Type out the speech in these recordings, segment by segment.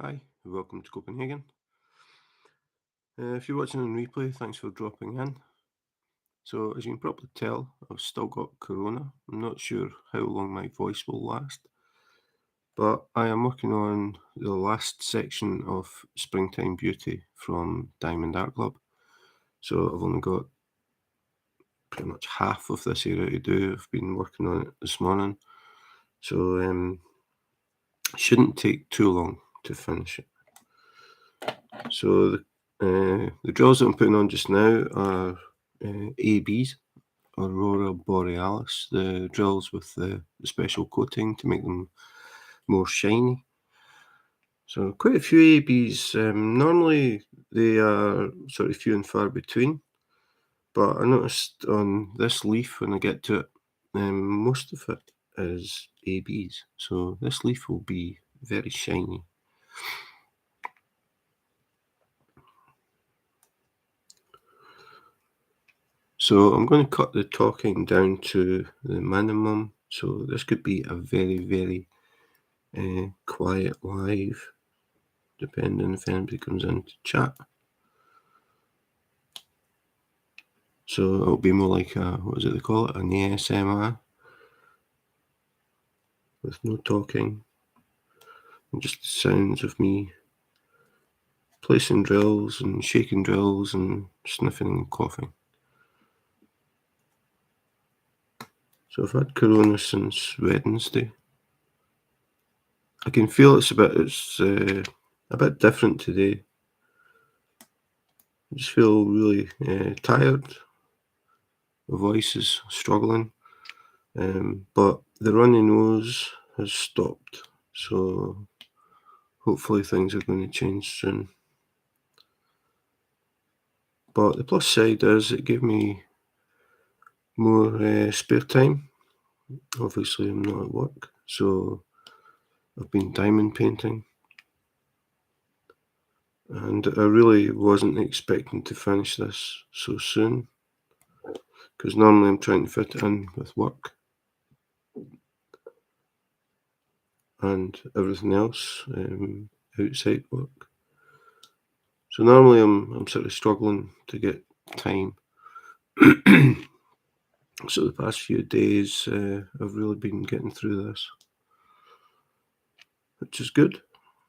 Hi, welcome to Copenhagen. If you're watching on replay, thanks for dropping in. So, as you can probably tell, I've still got corona. I'm not sure how long my voice will last, but I am working on the last section of Springtime Beauty from Diamond Art Club. So, I've only got pretty much half of this area to do. I've been working on it this morning, so shouldn't take too long to finish it. So, the drawers that I'm putting on just now are ABs. Aurora Borealis, the drills with the special coating to make them more shiny. So quite a few ABs. Normally they are sort of few and far between, but I noticed on this leaf when I get to it, most of it is ABs. So this leaf will be very shiny. So I'm going to cut the talking down to the minimum. So this could be a very quiet live, depending if anybody comes in to chat. So it'll be more like what is it they call it? An ASMR with no talking and just the sounds of me placing drills and shaking drills and sniffing and coughing. So I've had corona since Wednesday. I can feel it's a bit different today. I just feel really tired. My voice is struggling, but the runny nose has stopped. So hopefully things are going to change soon. But the plus side is it gave me more spare time. Obviously, I'm not at work, so I've been diamond painting. And I really wasn't expecting to finish this so soon, because normally I'm trying to fit it in with work and everything else outside work. So normally I'm sort of struggling to get time. So the past few days I've really been getting through this, which is good.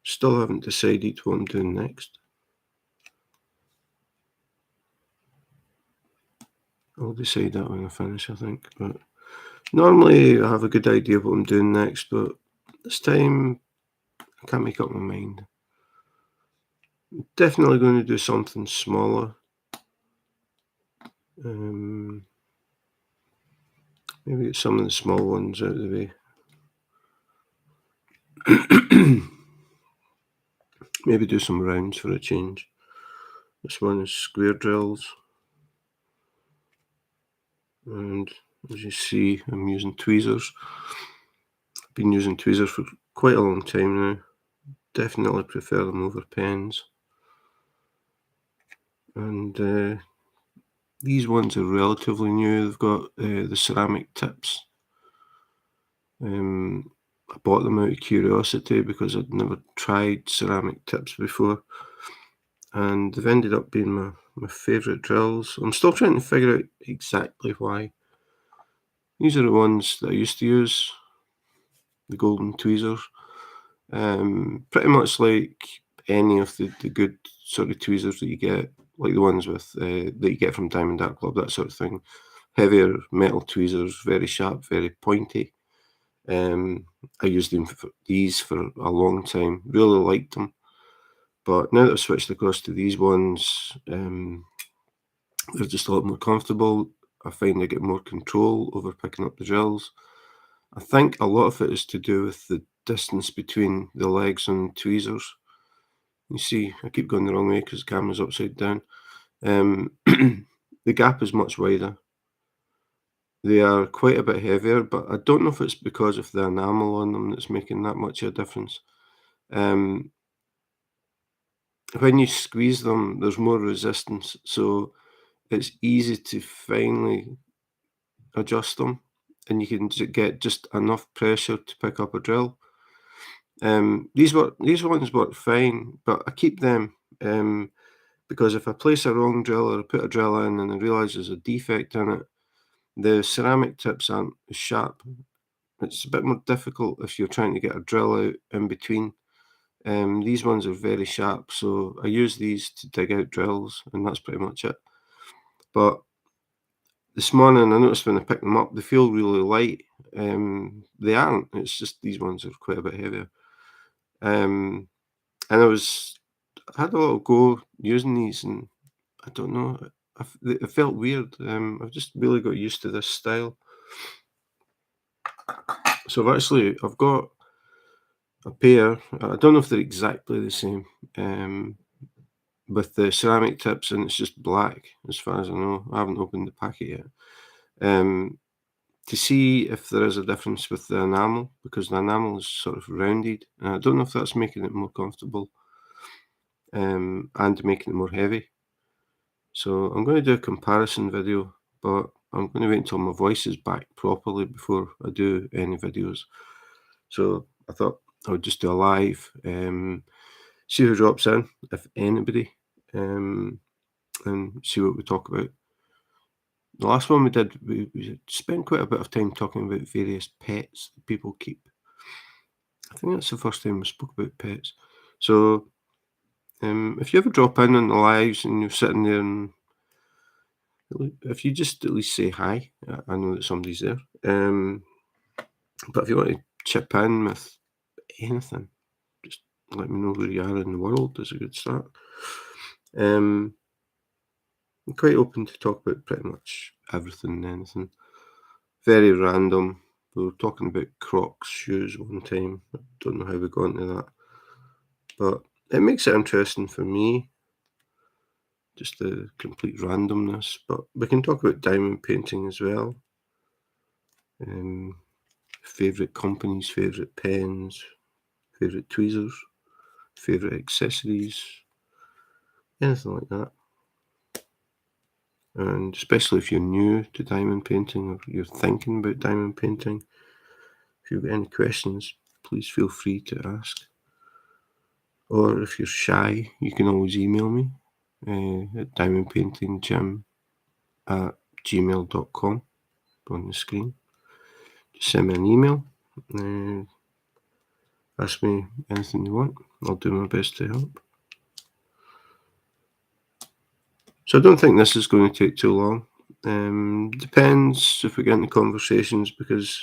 Still haven't decided what I'm doing next. I'll decide that when I finish, I think. But normally I have a good idea of what I'm doing next, but this time I can't make up my mind. Definitely going to do something smaller. Maybe get some of the small ones out of the way. Maybe do some rounds for a change. This one is square drills. And as you see, I'm using tweezers. I've been using tweezers for quite a long time now. Definitely prefer them over pens. And these ones are relatively new. They've got the ceramic tips. I bought them out of curiosity because I'd never tried ceramic tips before. And they've ended up being my favourite drills. I'm still trying to figure out exactly why. These are the ones that I used to use, the golden tweezers. Pretty much like any of the good sort of tweezers that you get, like the ones with that you get from Diamond Art Club, that sort of thing. Heavier metal tweezers, very sharp, very pointy. I used these for a long time. Really liked them, but now that I've switched across to these ones, they're just a lot more comfortable. I find I get more control over picking up the drills. I think a lot of it is to do with the distance between the legs and tweezers. You see, I keep going the wrong way because the camera's upside down. The gap is much wider. They are quite a bit heavier, but I don't know if it's because of the enamel on them that's making that much of a difference. Um, when you squeeze them, there's more resistance, so it's easy to finally adjust them, and you can get just enough pressure to pick up a drill. These ones work fine, but I keep them because if I place a wrong drill or I put a drill in and I realise there's a defect in it, the ceramic tips aren't as sharp. It's a bit more difficult if you're trying to get a drill out in between. These ones are very sharp, so I use these to dig out drills, and that's pretty much it. But this morning, I noticed when I picked them up, they feel really light. They aren't. It's just these ones are quite a bit heavier. And I had a little go using these, and I don't know, it felt weird. I've just really got used to this style. So I've got a pair. I don't know if they're exactly the same. With the ceramic tips, and it's just black as far as I know. I haven't opened the packet yet. To see if there is a difference with the enamel, because the enamel is sort of rounded, and I don't know if that's making it more comfortable and making it more heavy. So I'm going to do a comparison video, but I'm going to wait until my voice is back properly before I do any videos. So I thought I would just do a live, see who drops in, if anybody, and see what we talk about. The last one we did, we spent quite a bit of time talking about various pets that people keep. I think that's the first time we spoke about pets. So if you ever drop in on the lives and you're sitting there, and if you just at least say hi, I know that somebody's there. But if you want to chip in with anything, just let me know where you are in the world. Is a good start. I'm quite open to talk about pretty much everything and anything. Very random. We were talking about Crocs shoes one time. I don't know how we got into that, but it makes it interesting for me, just the complete randomness. But we can talk about diamond painting as well. Favourite companies, favourite pens, favourite tweezers, favourite accessories, anything like that. And especially if you're new to diamond painting or you're thinking about diamond painting, if you've got any questions, please feel free to ask. Or if you're shy, you can always email me at diamondpaintingjim@gmail.com on the screen. Just send me an email. Ask me anything you want. I'll do my best to help. So I don't think this is going to take too long. Depends if we get into conversations, because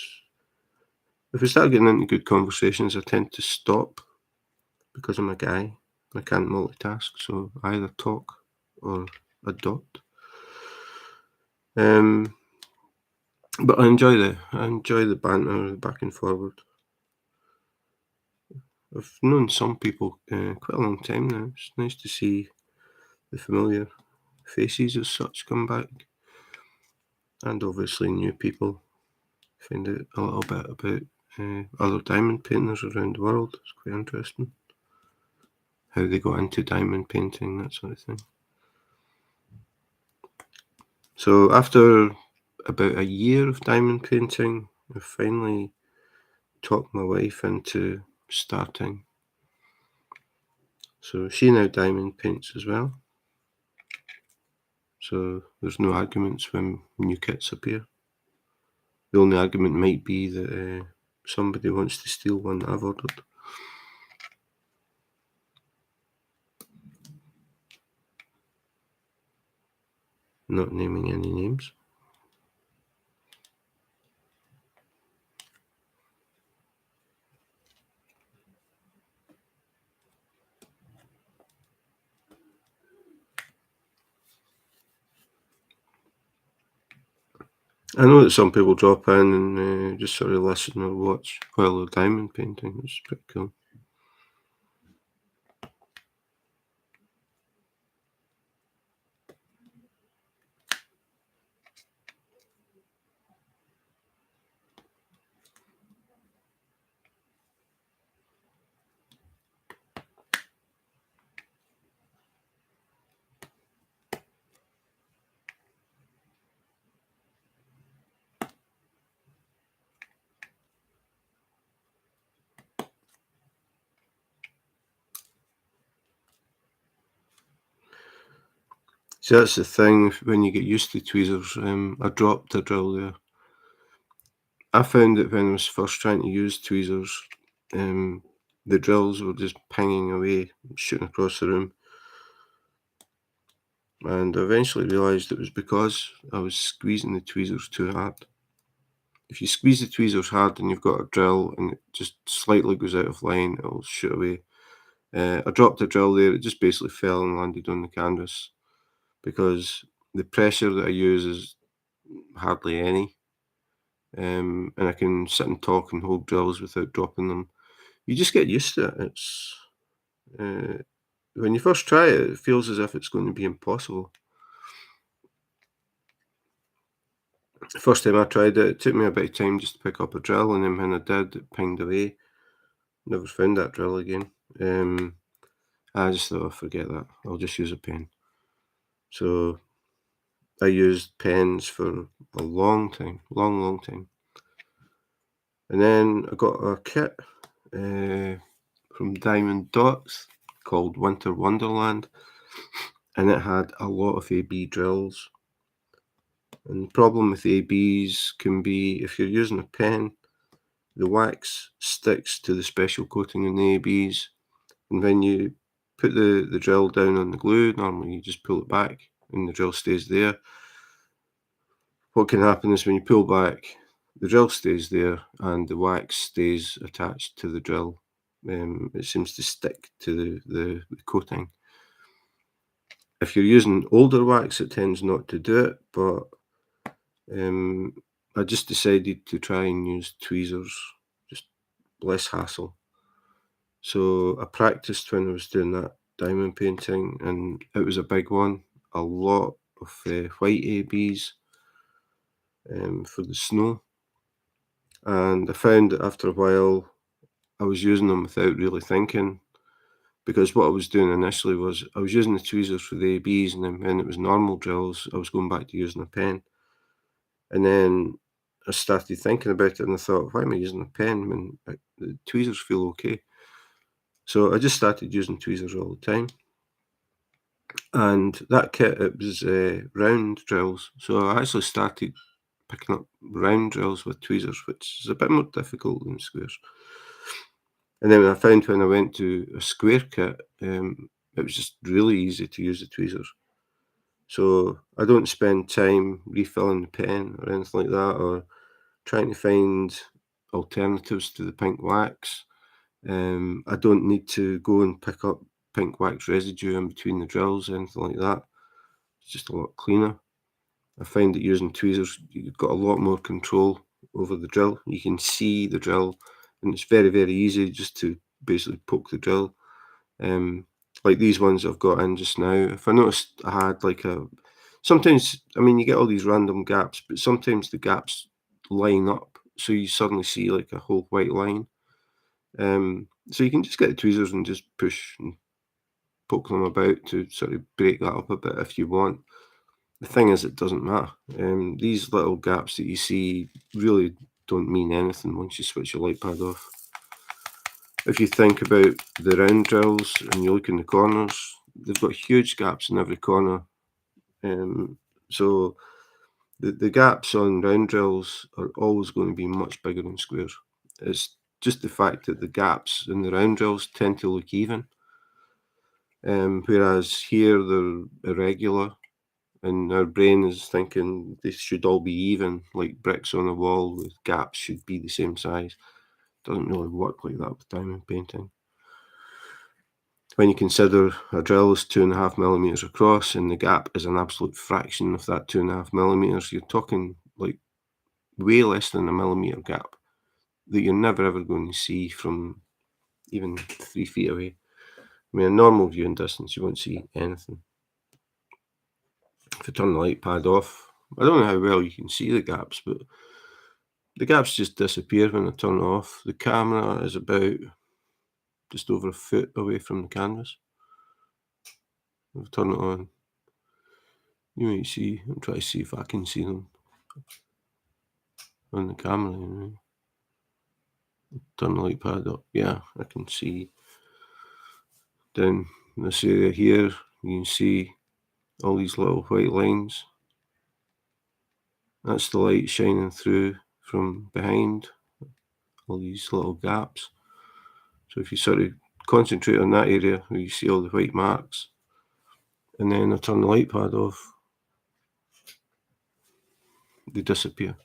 if we start getting into good conversations, I tend to stop because I'm a guy. I can't multitask, so I either talk or adopt. But I enjoy the banter, back and forward. I've known some people quite a long time now. It's nice to see the familiar faces as such come back, and obviously new people. Find out a little bit about other diamond painters around the world. It's quite interesting how they got into diamond painting, that sort of thing. So after about a year of diamond painting, I finally talked my wife into starting. So she now diamond paints as well. So there's no arguments when new kits appear. The only argument might be that somebody wants to steal one that I've ordered. Not naming any names. I know that some people drop in and just sort of listen or watch while they're diamond painting, which is pretty cool. See, that's the thing when you get used to tweezers. I dropped a drill there. I found that when I was first trying to use tweezers, the drills were just pinging away, shooting across the room. And I eventually realised it was because I was squeezing the tweezers too hard. If you squeeze the tweezers hard and you've got a drill and it just slightly goes out of line, it'll shoot away. I dropped a drill there, it just basically fell and landed on the canvas because the pressure that I use is hardly any. And I can sit and talk and hold drills without dropping them. You just get used to it. It's when you first try it, it feels as if it's going to be impossible. The first time I tried it, it took me a bit of time just to pick up a drill, and then when I did, it pinged away. Never found that drill again. I just thought, forget that. I'll just use a pen. So I used pens for a long time, long time. And then I got a kit from Diamond Dots called Winter Wonderland, and it had a lot of AB drills. And the problem with ABs can be if you're using a pen, the wax sticks to the special coating in the ABs, and when you put the drill down on the glue, normally you just pull it back and the drill stays there. What can happen is when you pull back, the drill stays there and the wax stays attached to the drill. It seems to stick to the coating. If you're using older wax, it tends not to do it, but I just decided to try and use tweezers, just less hassle. So I practiced when I was doing that diamond painting, and it was a big one. A lot of white ABs for the snow. And I found that after a while, I was using them without really thinking, because what I was doing initially was I was using the tweezers for the ABs, and then when it was normal drills, I was going back to using a pen. And then I started thinking about it and I thought, why am I using a pen when the tweezers feel okay? So I just started using tweezers all the time. And that kit, it was round drills. So I actually started picking up round drills with tweezers, which is a bit more difficult than squares. And then I found when I went to a square kit, it was just really easy to use the tweezers. So I don't spend time refilling the pen or anything like that, or trying to find alternatives to the pink wax. I don't need to go and pick up pink wax residue in between the drills, anything like that. It's just a lot cleaner. I find that using tweezers, you've got a lot more control over the drill. You can see the drill, and it's very easy just to basically poke the drill. Like these ones I've got in just now, if I noticed I had like sometimes, I mean, you get all these random gaps, but sometimes the gaps line up, so you suddenly see like a whole white line. So you can just get the tweezers and just push and poke them about to sort of break that up a bit if you want. The thing is, it doesn't matter. These little gaps that you see really don't mean anything once you switch your light pad off. If you think about the round drills and you look in the corners, they've got huge gaps in every corner. So the gaps on round drills are always going to be much bigger than squares. It's just the fact that the gaps in the round drills tend to look even. Whereas here they're irregular, and our brain is thinking they should all be even, like bricks on a wall with gaps should be the same size. Doesn't really work like that with diamond painting. When you consider a drill is 2.5 millimeters across and the gap is an absolute fraction of that 2.5 millimeters, you're talking like way less than a millimeter gap that you're never ever going to see from even 3 feet away. I mean, a normal viewing distance, you won't see anything. If I turn the light pad off, I don't know how well you can see the gaps, but the gaps just disappear when I turn it off. The camera is about just over a foot away from the canvas. If I turn it on, you might see, I'll try to see if I can see them on the camera. Turn the light pad up. Yeah, I can see down this area here. You can see all these little white lines. That's the light shining through from behind, all these little gaps. So if you sort of concentrate on that area where you see all the white marks, and then I turn the light pad off, they disappear.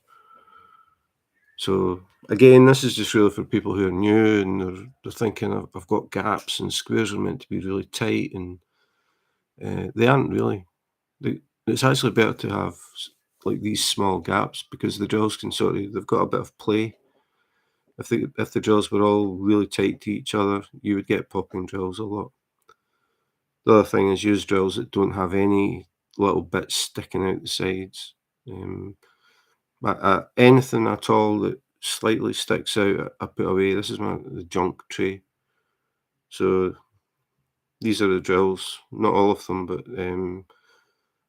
So again, this is just really for people who are new and they're thinking, I've got gaps and squares are meant to be really tight, and they aren't really. It's actually better to have like these small gaps, because the drills can they've got a bit of play. If the drills were all really tight to each other, you would get popping drills a lot. The other thing is use drills that don't have any little bits sticking out the sides. Anything at all that slightly sticks out, I put away. This is the junk tray. So these are the drills, not all of them, but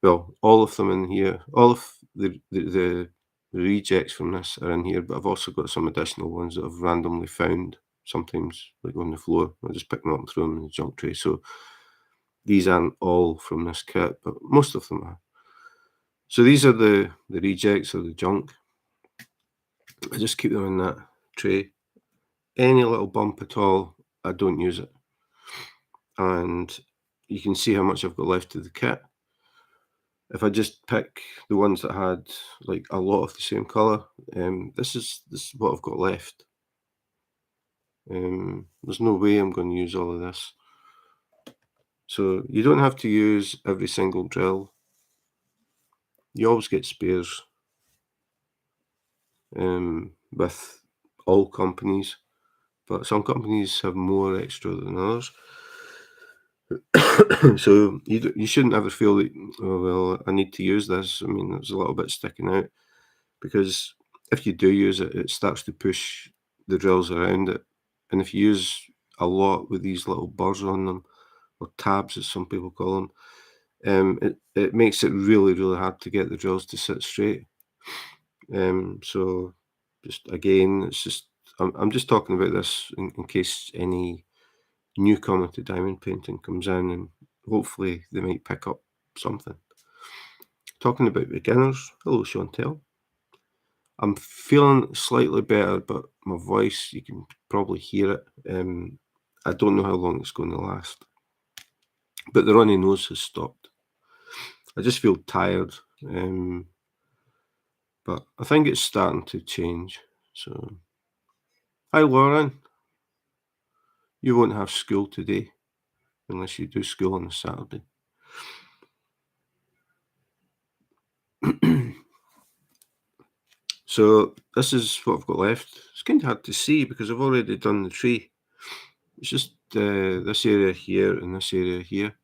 well, all of them in here. All of the rejects from this are in here, but I've also got some additional ones that I've randomly found, sometimes like on the floor. I just pick them up and throw them in the junk tray. So these aren't all from this kit, but most of them are. So these are the rejects or the junk. I just keep them in that tray. Any little bump at all, I don't use it. And you can see how much I've got left of the kit. If I just pick the ones that had like a lot of the same colour, this is what I've got left. There's no way I'm going to use all of this. So you don't have to use every single drill. You always get spares with all companies, but some companies have more extra than others. So you shouldn't ever feel that, oh well, I need to use this. I mean, there's a little bit sticking out, because if you do use it, it starts to push the drills around it. And if you use a lot with these little burrs on them, or tabs as some people call them, it makes it really, really hard to get the drills to sit straight. So just again, it's just I'm just talking about this in case any newcomer to diamond painting comes in, and hopefully they might pick up something. Talking about beginners, hello Chantel. I'm feeling slightly better, but my voice, you can probably hear it. I don't know how long it's going to last, but the runny nose has stopped. I just feel tired, but I think it's starting to change. So, hi Lauren, you won't have school today unless you do school on a Saturday. So this is what I've got left. It's kind of hard to see because I've already done the tree. It's just this area here and this area here.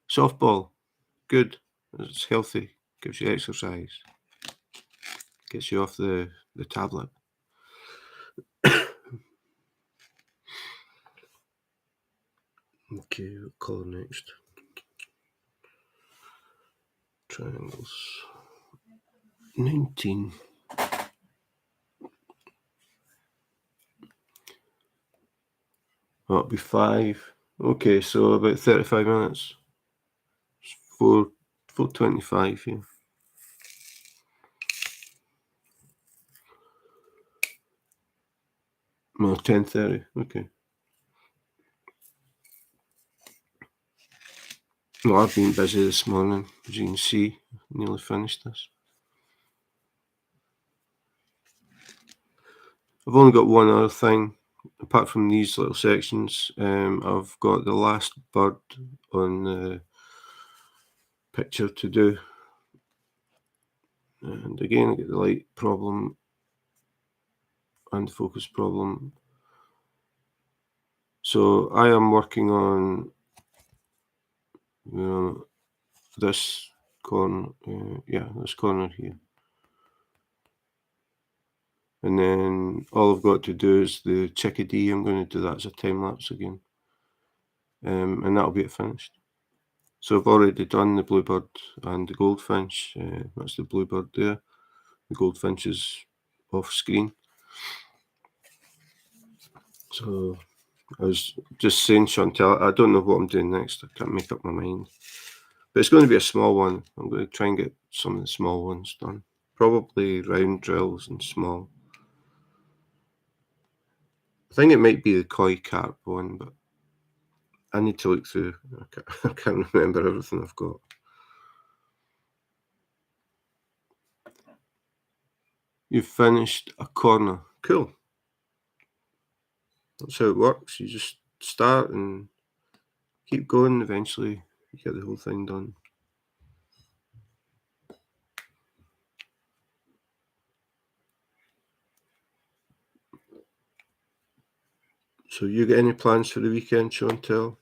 Softball, good. It's healthy, gives you exercise, gets you off the tablet. Okay, what colour next? Triangles. 19. That'll be 5. Okay, so about 35 minutes. 4:25, yeah. No, 10:30. Okay. Well, I've been busy this morning, as you can see. Nearly finished this. I've only got one other thing, apart from these little sections. I've got the last bird on the picture to do. And again, I get the light problem and focus problem. So I am working on this corner, this corner here. And then all I've got to do is the chickadee. I'm going to do that as a time lapse again. And that'll be it finished. So I've already done the bluebird and the goldfinch. That's the bluebird there. The goldfinch is off screen. So I was just saying, Chantal, I don't know what I'm doing next. I can't make up my mind. But it's going to be a small one. I'm going to try and get some of the small ones done. Probably round drills and small. I think it might be the koi carp one, but I need to look through. I can't remember everything I've got. You've finished a corner. Cool. That's how it works. You just start and keep going. Eventually, you get the whole thing done. So you got any plans for the weekend, Chantal?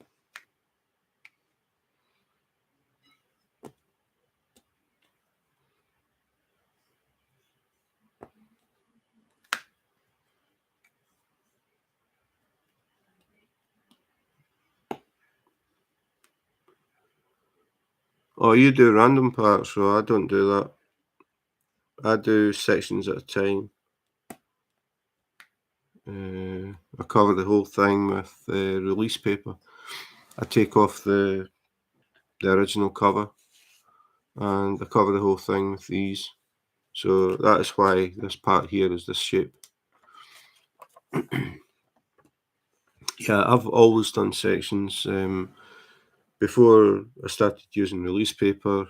Oh, you do random parts, so I don't do that. I do sections at a time. I cover the whole thing with release paper. I take off the original cover and I cover the whole thing with these. So that is why this part here is this shape. Yeah, I've always done sections. Before I started using release paper,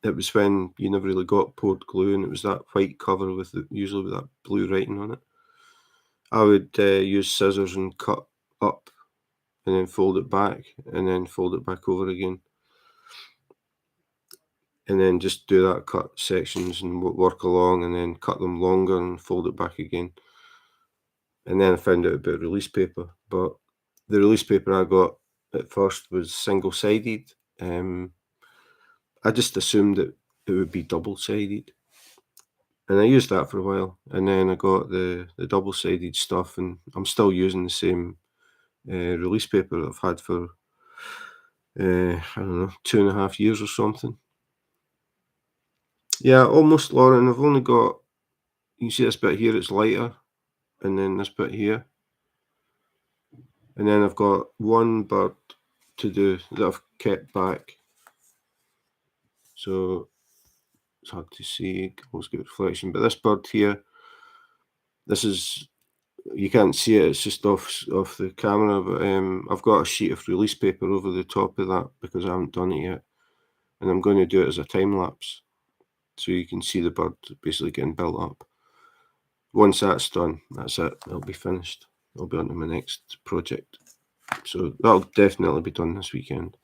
it was when you never really got poured glue and it was that white cover with usually with that blue writing on it. I would use scissors and cut up and then fold it back and then fold it back over again. And then just do that, cut sections and work along and then cut them longer and fold it back again. And then I found out about release paper, but the release paper I got at first was single-sided. I just assumed that it would be double-sided. And I used that for a while. And then I got the double-sided stuff and I'm still using the same release paper that I've had for, I don't know, 2.5 years or something. Yeah, almost, Lauren. I've only got, you can see this bit here, it's lighter. And then this bit here. And then I've got one bird to do that I've kept back. So it's hard to see, almost get reflection. But this bird here, this is, you can't see it, it's just off the camera, but I've got a sheet of release paper over the top of that because I haven't done it yet. And I'm going to do it as a time lapse. So you can see the bird basically getting built up. Once that's done, that's it. It'll be finished. I'll be on to my next project. So that'll definitely be done this weekend.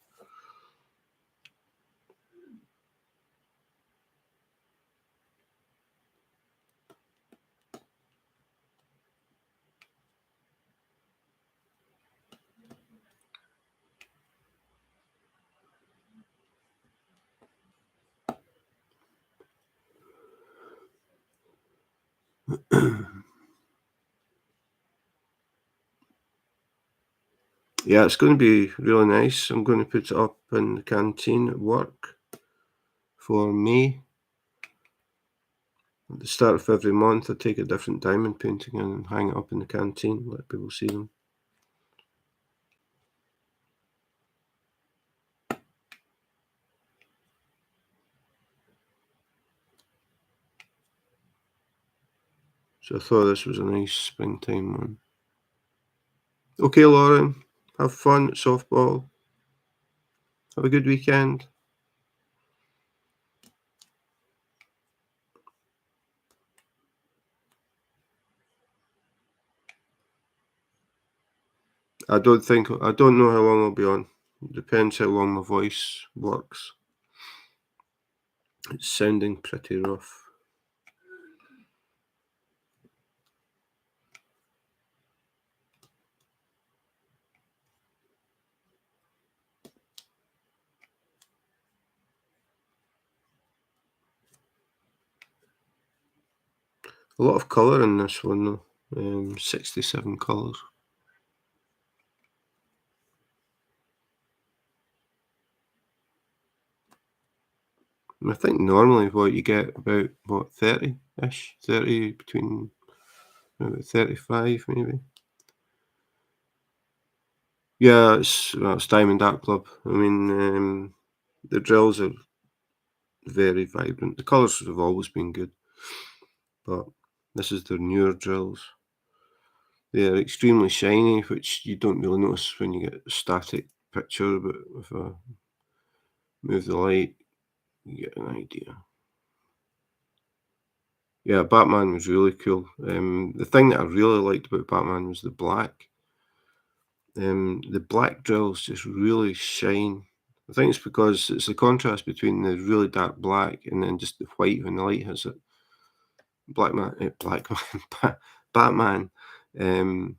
Yeah, it's going to be really nice. I'm going to put it up in the canteen at work for May. At the start of every month, I take a different diamond painting and hang it up in the canteen, let people see them. So I thought this was a nice springtime one. Okay, Lauren, have fun at softball. Have a good weekend. I don't know how long I'll be on. It depends how long my voice works. It's sounding pretty rough. A lot of colour in this one though. 67 colours. I think normally what you get about 30-ish, 30 between about 35 maybe. Yeah, it's Diamond Art Club. I mean, the drills are very vibrant. The colours have always been good, but this is their newer drills. They're extremely shiny, which you don't really notice when you get a static picture, but if I move the light, you get an idea. Yeah, Batman was really cool. The thing that I really liked about Batman was the black. The black drills just really shine. I think it's because it's the contrast between the really dark black and then just the white when the light hits it. Black Man, Batman. Um,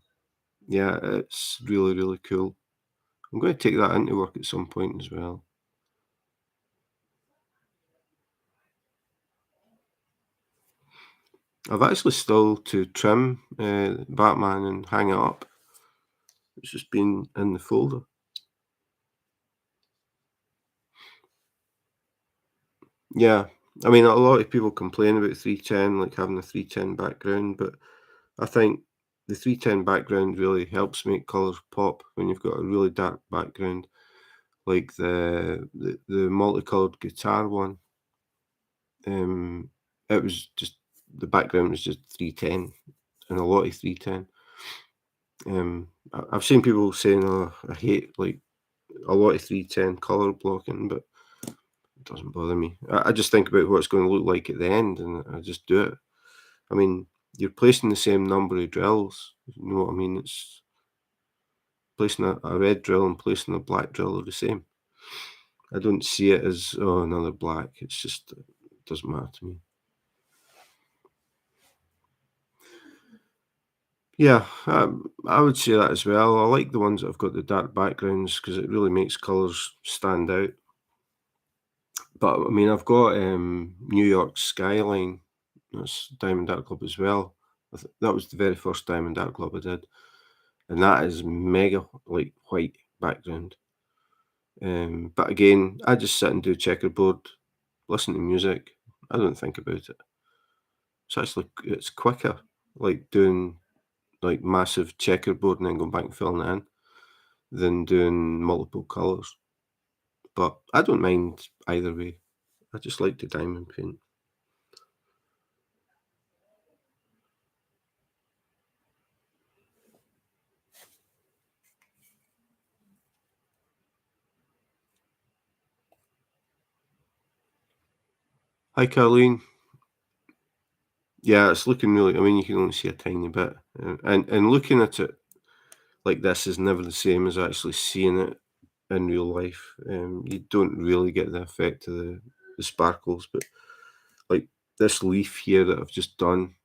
yeah, it's really, really cool. I'm going to take that into work at some point as well. I've actually still to trim Batman and hang it up. It's just been in the folder. Yeah, I mean, a lot of people complain about 310, like having a 310 background, but I think the 310 background really helps make colours pop when you've got a really dark background, like the multicoloured guitar one. It was just the background was just 310 and a lot of 310. I've seen people saying, "Oh, I hate like a lot of 310 colour blocking," but it doesn't bother me. I just think about what it's going to look like at the end, and I just do it. I mean, you're placing the same number of drills. You know what I mean? It's placing a red drill and placing a black drill are the same. I don't see it as, oh, another black. It's just it doesn't matter to me. Yeah, I would say that as well. I like the ones that have got the dark backgrounds because it really makes colours stand out. But I mean, I've got New York Skyline. That's Diamond Art Club as well. That was the very first Diamond Art Club I did, and that is mega like white background. But again, I just sit and do checkerboard, listen to music. I don't think about it. It's quicker, like doing like massive checkerboard and then going back and filling it in than doing multiple colours. But I don't mind either way. I just like to diamond paint. Hi, Carleen. Yeah, it's looking really. I mean, you can only see a tiny bit, and looking at it like this is never the same as actually seeing it in real life. You don't really get the effect of the sparkles, but like this leaf here that I've just done,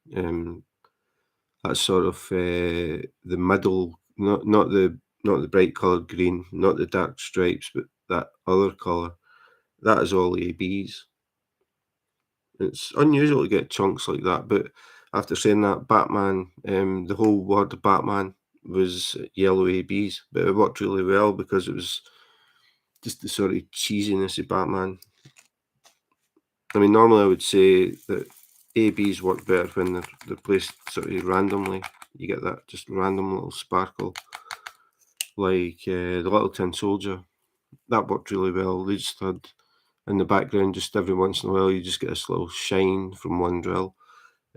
that's sort of the middle, not the bright coloured green, not the dark stripes, but that other colour. That is all ABs. It's unusual to get chunks like that, but after saying that, Batman, the whole word Batman was yellow ABs, but it worked really well because it was just the sort of cheesiness of Batman. I mean, normally I would say that ABs work better when they're placed sort of randomly. You get that just random little sparkle, like the Little Tin Soldier. That worked really well. They just had in the background, just every once in a while, you just get this little shine from one drill.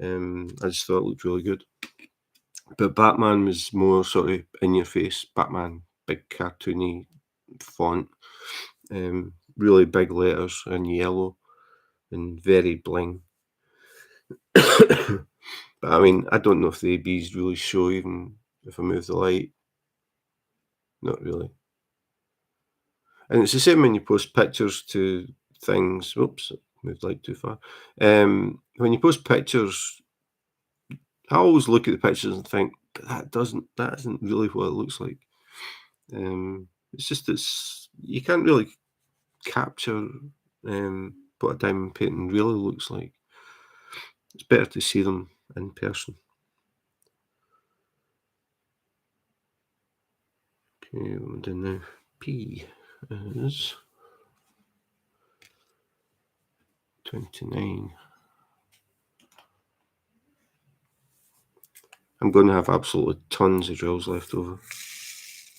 I just thought it looked really good. But Batman was more sort of in your face. Batman, big cartoony font, really big letters in yellow and very bling. But I mean, I don't know if the ABs really show even if I move the light. Not really. And it's the same when you post pictures to things. Oops, moved the light too far. When you post pictures, I always look at the pictures and think, "But that isn't really what it looks like." It's just you can't really capture what a diamond painting really looks like. It's better to see them in person. Okay, what am I doing now? P is 29. I'm going to have absolutely tons of drills left over.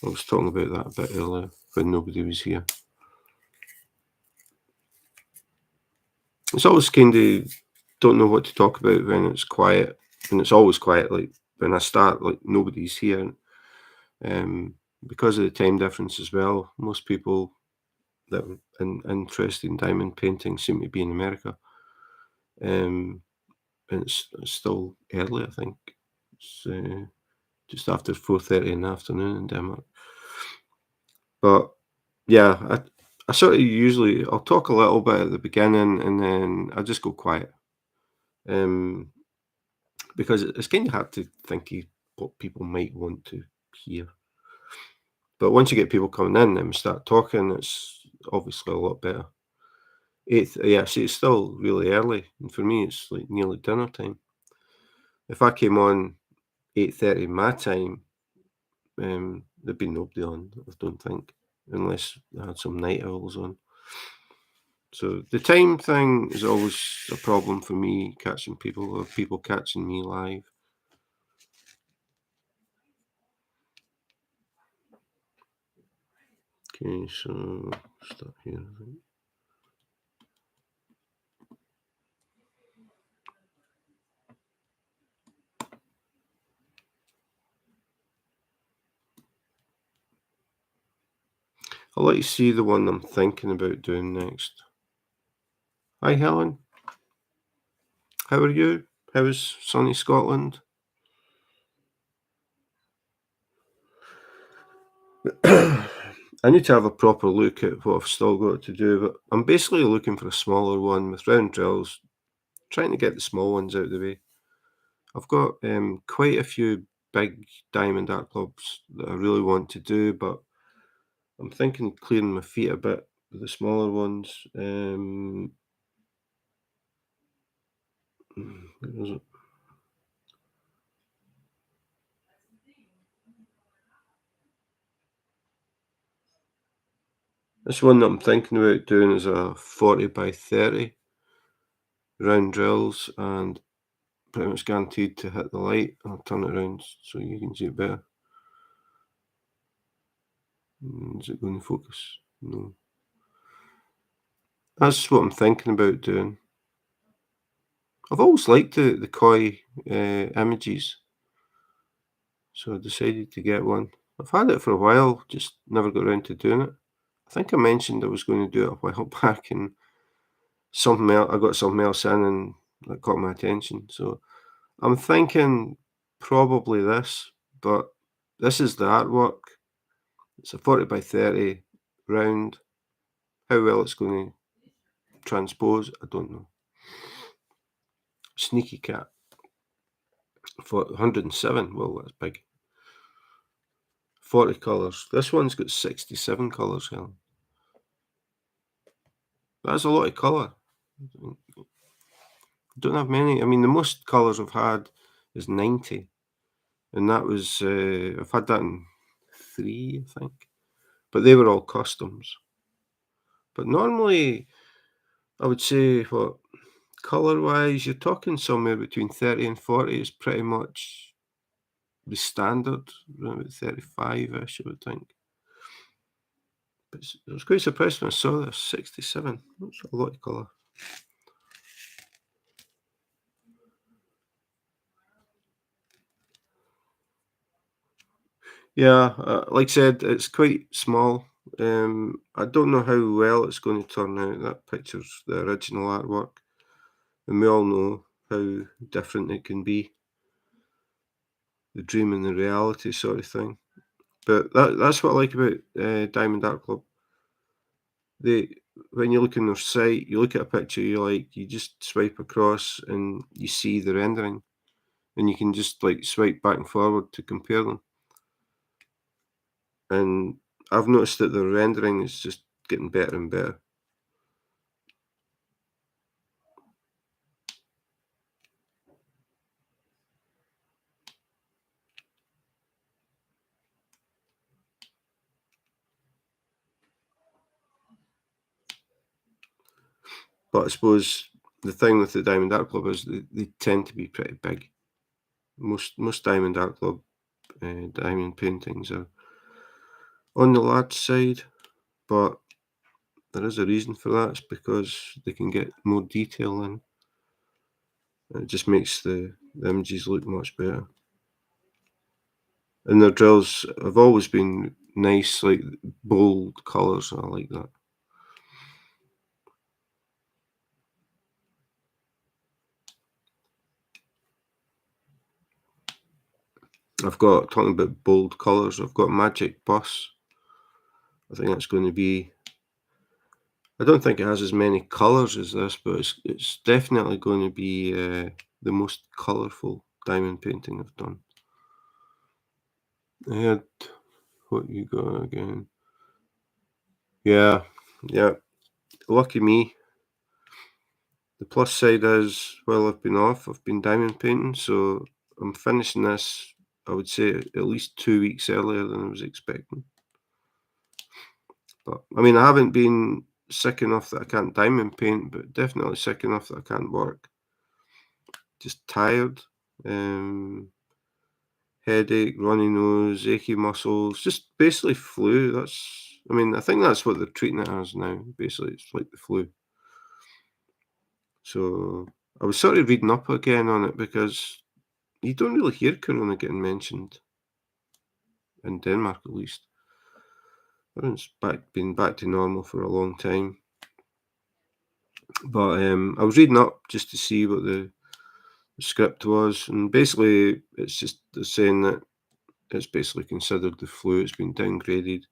I was talking about that a bit earlier when nobody was here. It's always kind of don't know what to talk about when it's quiet, and it's always quiet. Like when I start, like nobody's here. Um, because of the time difference as well, most people that are interested in diamond painting seem to be in America. And it's still early, I think. It's just after 4:30 in the afternoon in Denmark. But yeah, I sort of usually I'll talk a little bit at the beginning and then I just go quiet. Um, because it's kind of hard to think of what people might want to hear. But once you get people coming in and we start talking, it's obviously a lot better. Yeah, see, it's still really early, and for me, it's like nearly dinner time. If I came on 8:30 my time, there'd be nobody on, I don't think, unless I had some night owls on. So the time thing is always a problem for me catching people or people catching me live. Okay, so start here, I think. I'll let you see the one I'm thinking about doing next. Hi, Helen. How are you? How is sunny Scotland? I need to have a proper look at what I've still got to do, but I'm basically looking for a smaller one with round drills, trying to get the small ones out of the way. I've got quite a few big diamond art clubs that I really want to do, but I'm thinking clearing my feet a bit with the smaller ones. Where was it? This one that I'm thinking about doing is a 40 by 30 round drills and pretty much guaranteed to hit the light. I'll turn it around so you can see it better. Is it going to focus? No. That's what I'm thinking about doing. I've always liked the koi images, so I decided to get one. I've had it for a while, just never got around to doing it. I think I mentioned I was going to do it a while back, and I got something else in, and that caught my attention. So I'm thinking probably this, but this is the artwork. It's a 40 by 30 round. How well it's going to transpose, I don't know. Sneaky cat for 107. Well, that's big. 40 colours. This one's got 67 colours, Helen. That's a lot of colour. Don't have many. I mean, the most colours I've had is 90. And that was, I've had that in 3, I think. But they were all customs. But normally, I would say, what, colour-wise, you're talking somewhere between 30 and 40 is pretty much the standard, around about 35-ish, I would think. But I was quite surprised when I saw this, 67. That's a lot of colour. Yeah, like I said, it's quite small. I don't know how well it's going to turn out. That picture's the original artwork, and we all know how different it can be, the dream and the reality sort of thing. But that's what I like about Diamond Art Club. They when you look on their site, you look at a picture you like, you just swipe across and you see the rendering, and you can just like swipe back and forward to compare them. And I've noticed that the rendering is just getting better and better. But I suppose the thing with the Diamond Art Club is they tend to be pretty big. Most Diamond Art Club diamond paintings are on the lad's side, but there is a reason for that. It's because they can get more detail in. It just makes the images look much better. And their drills have always been nice, like bold colours. I like that. I've got, talking about bold colours, I've got Magic Bus. I think that's going to be, I don't think it has as many colours as this, but it's definitely going to be the most colourful diamond painting I've done. I had, what you got again? Yeah, yeah. Lucky me. The plus side is, while I've been off, I've been diamond painting, so I'm finishing this, I would say, at least 2 weeks earlier than I was expecting. But I mean, I haven't been sick enough that I can't diamond paint, but definitely sick enough that I can't work. Just tired, headache, runny nose, achy muscles, just basically flu. I mean, I think that's what they're treating it as now. Basically, it's like the flu. So I was sort of reading up again on it because you don't really hear corona getting mentioned in Denmark, at least. Everyone's been back to normal for a long time. But I was reading up just to see what the script was, and basically it's just they're saying that it's basically considered the flu. It's been downgraded,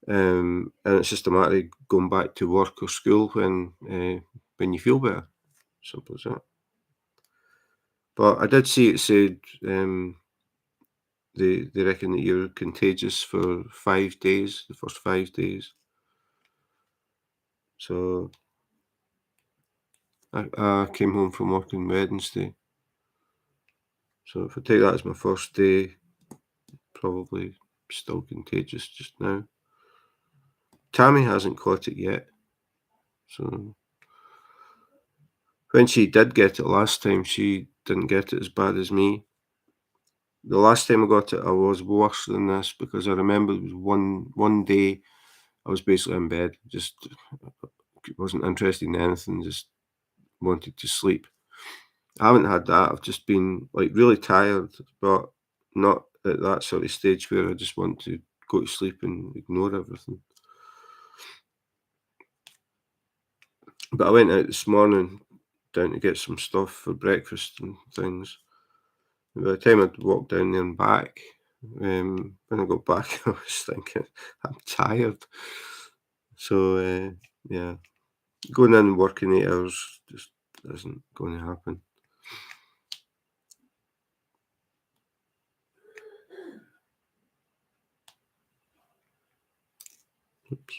and it's just a matter of going back to work or school when you feel better. Simple as that. But I did see it said they reckon that you're contagious for 5 days, the first 5 days. So I came home from work on Wednesday. So if I take that as my first day, probably still contagious just now. Tammy hasn't caught it yet. So when she did get it last time, she didn't get it as bad as me. The last time I got it, I was worse than this because I remember it was one day I was basically in bed, just wasn't interested in anything, just wanted to sleep. I haven't had that. I've just been like really tired, but not at that sort of stage where I just want to go to sleep and ignore everything. But I went out this morning down to get some stuff for breakfast and things. And by the time I'd walked down there and back, when I got back, I was thinking, I'm tired. So, yeah, going in and working 8 hours just isn't going to happen. Oops.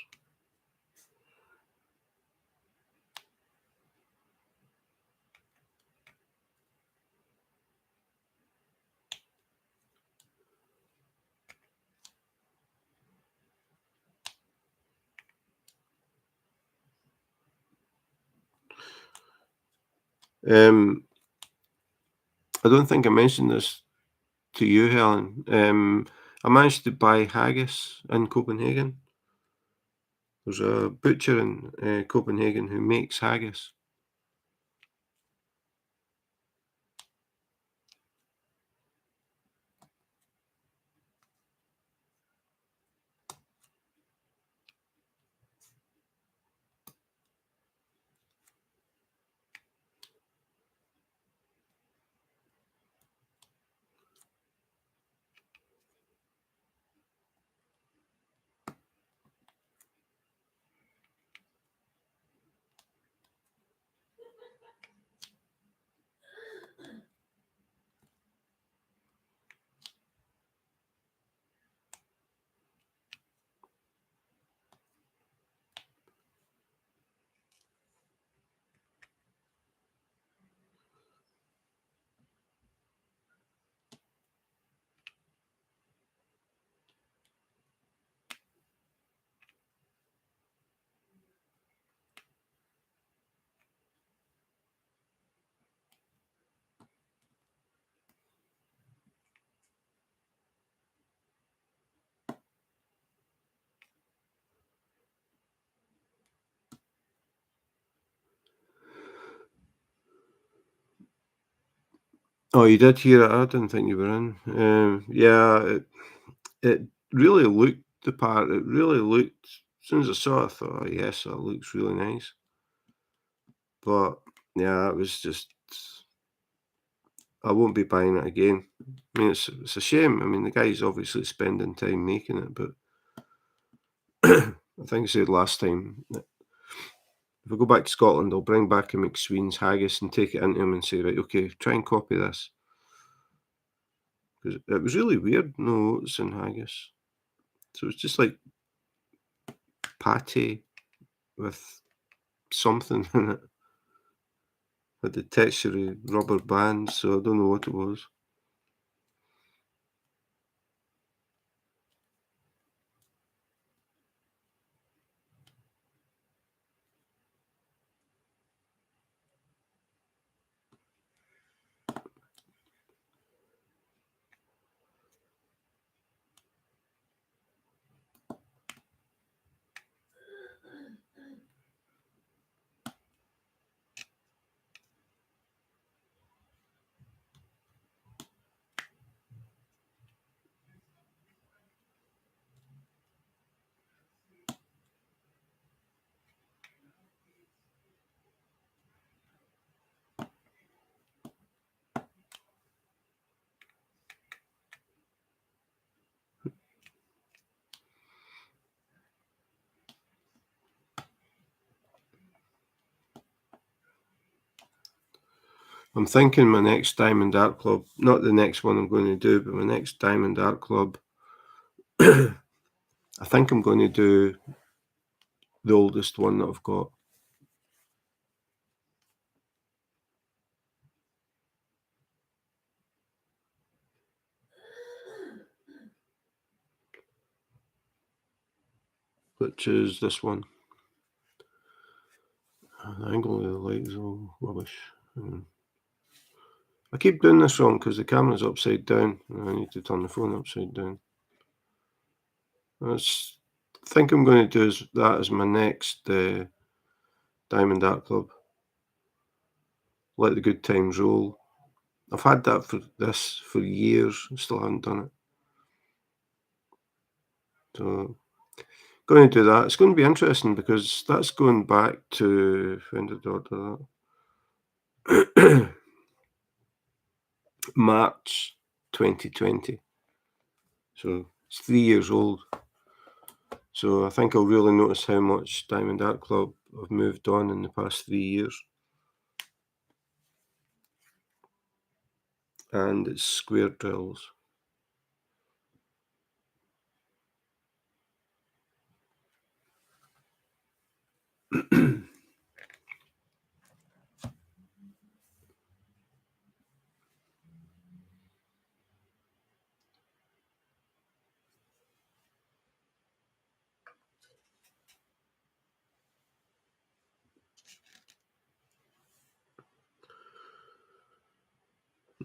Um, I don't think I mentioned this to you, Helen. I managed to buy haggis in Copenhagen. There's a butcher in Copenhagen who makes haggis. Oh, you did hear it? I didn't think you were in. Yeah, it really looked the part. It really looked. As soon as I saw it, I thought, "Oh, yes, that looks really nice." But yeah, it was just. I won't be buying it again. I mean, it's a shame. I mean, the guy's obviously spending time making it, but I think I said last time that if I go back to Scotland, I'll bring back a McSween's haggis and take it into him and say, right, okay, try and copy this. Because it was really weird, no oats in haggis. So it's just like pate with something in it. Had the texture of rubber bands, so I don't know what it was. I'm thinking my next Diamond Art Club, not the next one I'm going to do, but my next Diamond Art Club, I think I'm going to do the oldest one that I've got. Which is this one. The angle of the light is all rubbish. I keep doing this wrong because the camera's upside down and I need to turn the phone upside down. I think I'm going to do that as my next Diamond Art Club. Let the good times roll. I've had that for years and still haven't done it. So going to do that. It's going to be interesting because that's going back to when did I order that? March 2020. So it's 3 years old. So I think I'll really notice how much Diamond Art Club have moved on in the past 3 years. And it's square drills.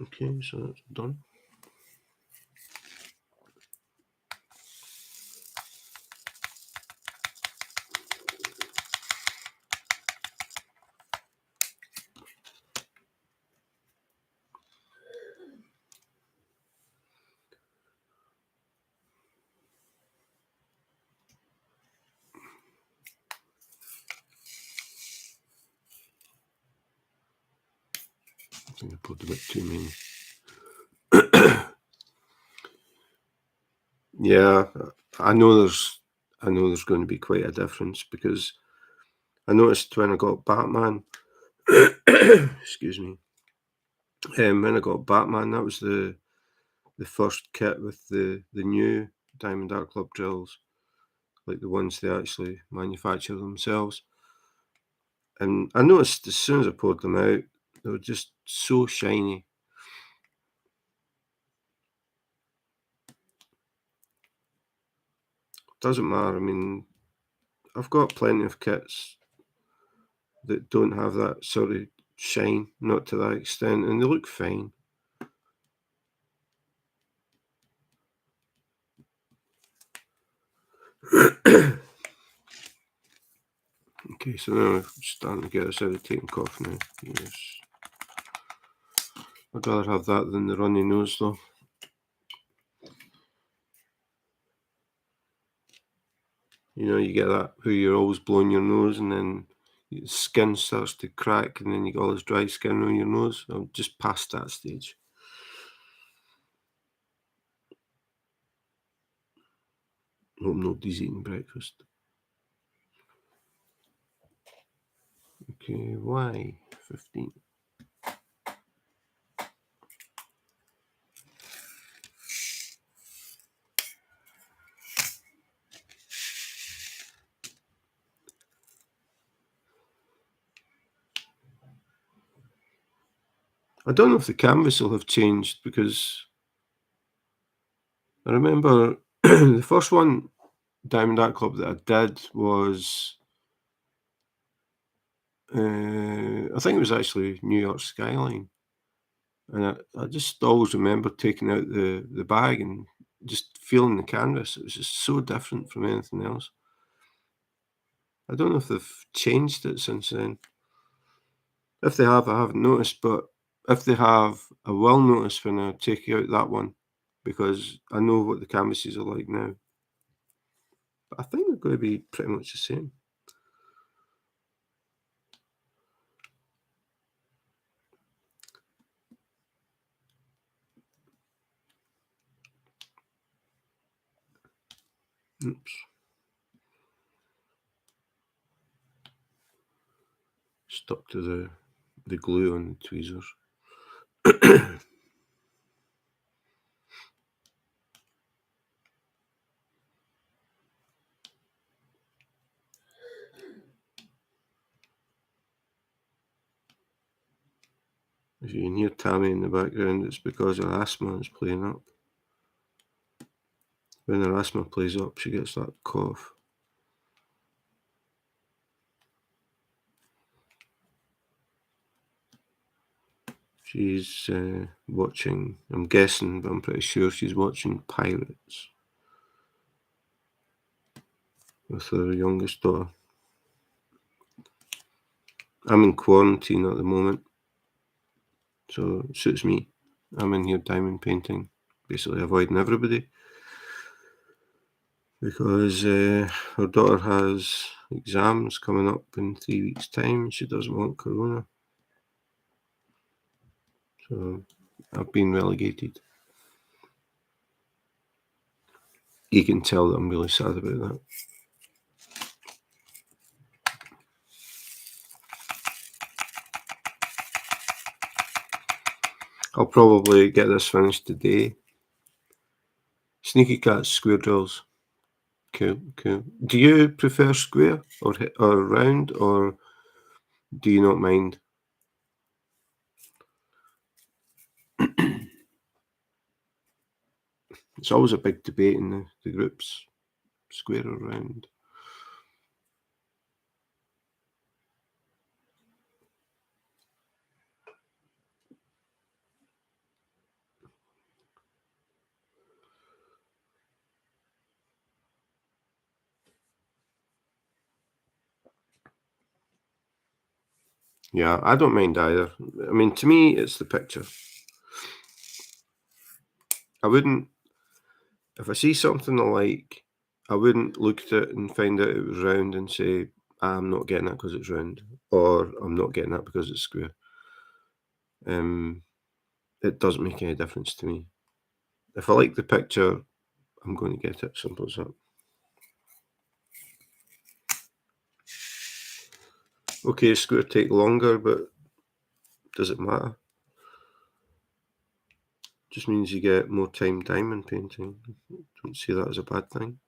Okay, so that's done. I think I put a bit too many. Yeah, I know there's going to be quite a difference because I noticed when I got Batman, excuse me, when I got Batman, that was the first kit with the new Diamond Art Club drills, like the ones they actually manufacture themselves. And I noticed as soon as I poured them out, they were just so shiny. Doesn't matter. I mean, I've got plenty of kits that don't have that sort of shine, not to that extent, and they look fine. Okay, so now I'm starting to get this irritating cough now. Yes. I'd rather have that than the runny nose though. You know, you get that where you're always blowing your nose and then your skin starts to crack and then you get all this dry skin on your nose. I'm just past that stage. Hope nobody's eating breakfast. Okay, why 15? I don't know if the canvas will have changed because I remember the first one, Diamond Art Club, that I did was, I think it was actually New York Skyline. And I just always remember taking out the bag and just feeling the canvas. It was just so different from anything else. I don't know if they've changed it since then. If they have, I haven't noticed, but if they have, I will notice when I take out that one because I know what the canvases are like now. But I think they're going to be pretty much the same. Oops. Stuck to the glue on the tweezers. If you can hear Tammy in the background, it's because her asthma is playing up. When her asthma plays up, she gets that cough. She's watching, I'm guessing, but I'm pretty sure she's watching Pirates with her youngest daughter. I'm in quarantine at the moment, so it suits me. I'm in here diamond painting, basically avoiding everybody because her daughter has exams coming up in 3 weeks' time. She doesn't want corona. So I've been relegated. You can tell that I'm really sad about that. I'll probably get this finished today. Sneaky Cat's square drills. Cool, cool. Do you prefer square or round, or do you not mind? It's always a big debate in the groups, square or round. Yeah, I don't mind either. I mean, to me, it's the picture. I wouldn't, if I see something I like, I wouldn't look at it and find out it was round and say, I'm not getting that because it's round, or I'm not getting that because it's square. It doesn't make any difference to me. If I like the picture, I'm going to get it. Simple as that. Okay, it's going to take longer, but does it matter? Just means you get more time diamond painting. Don't see that as a bad thing.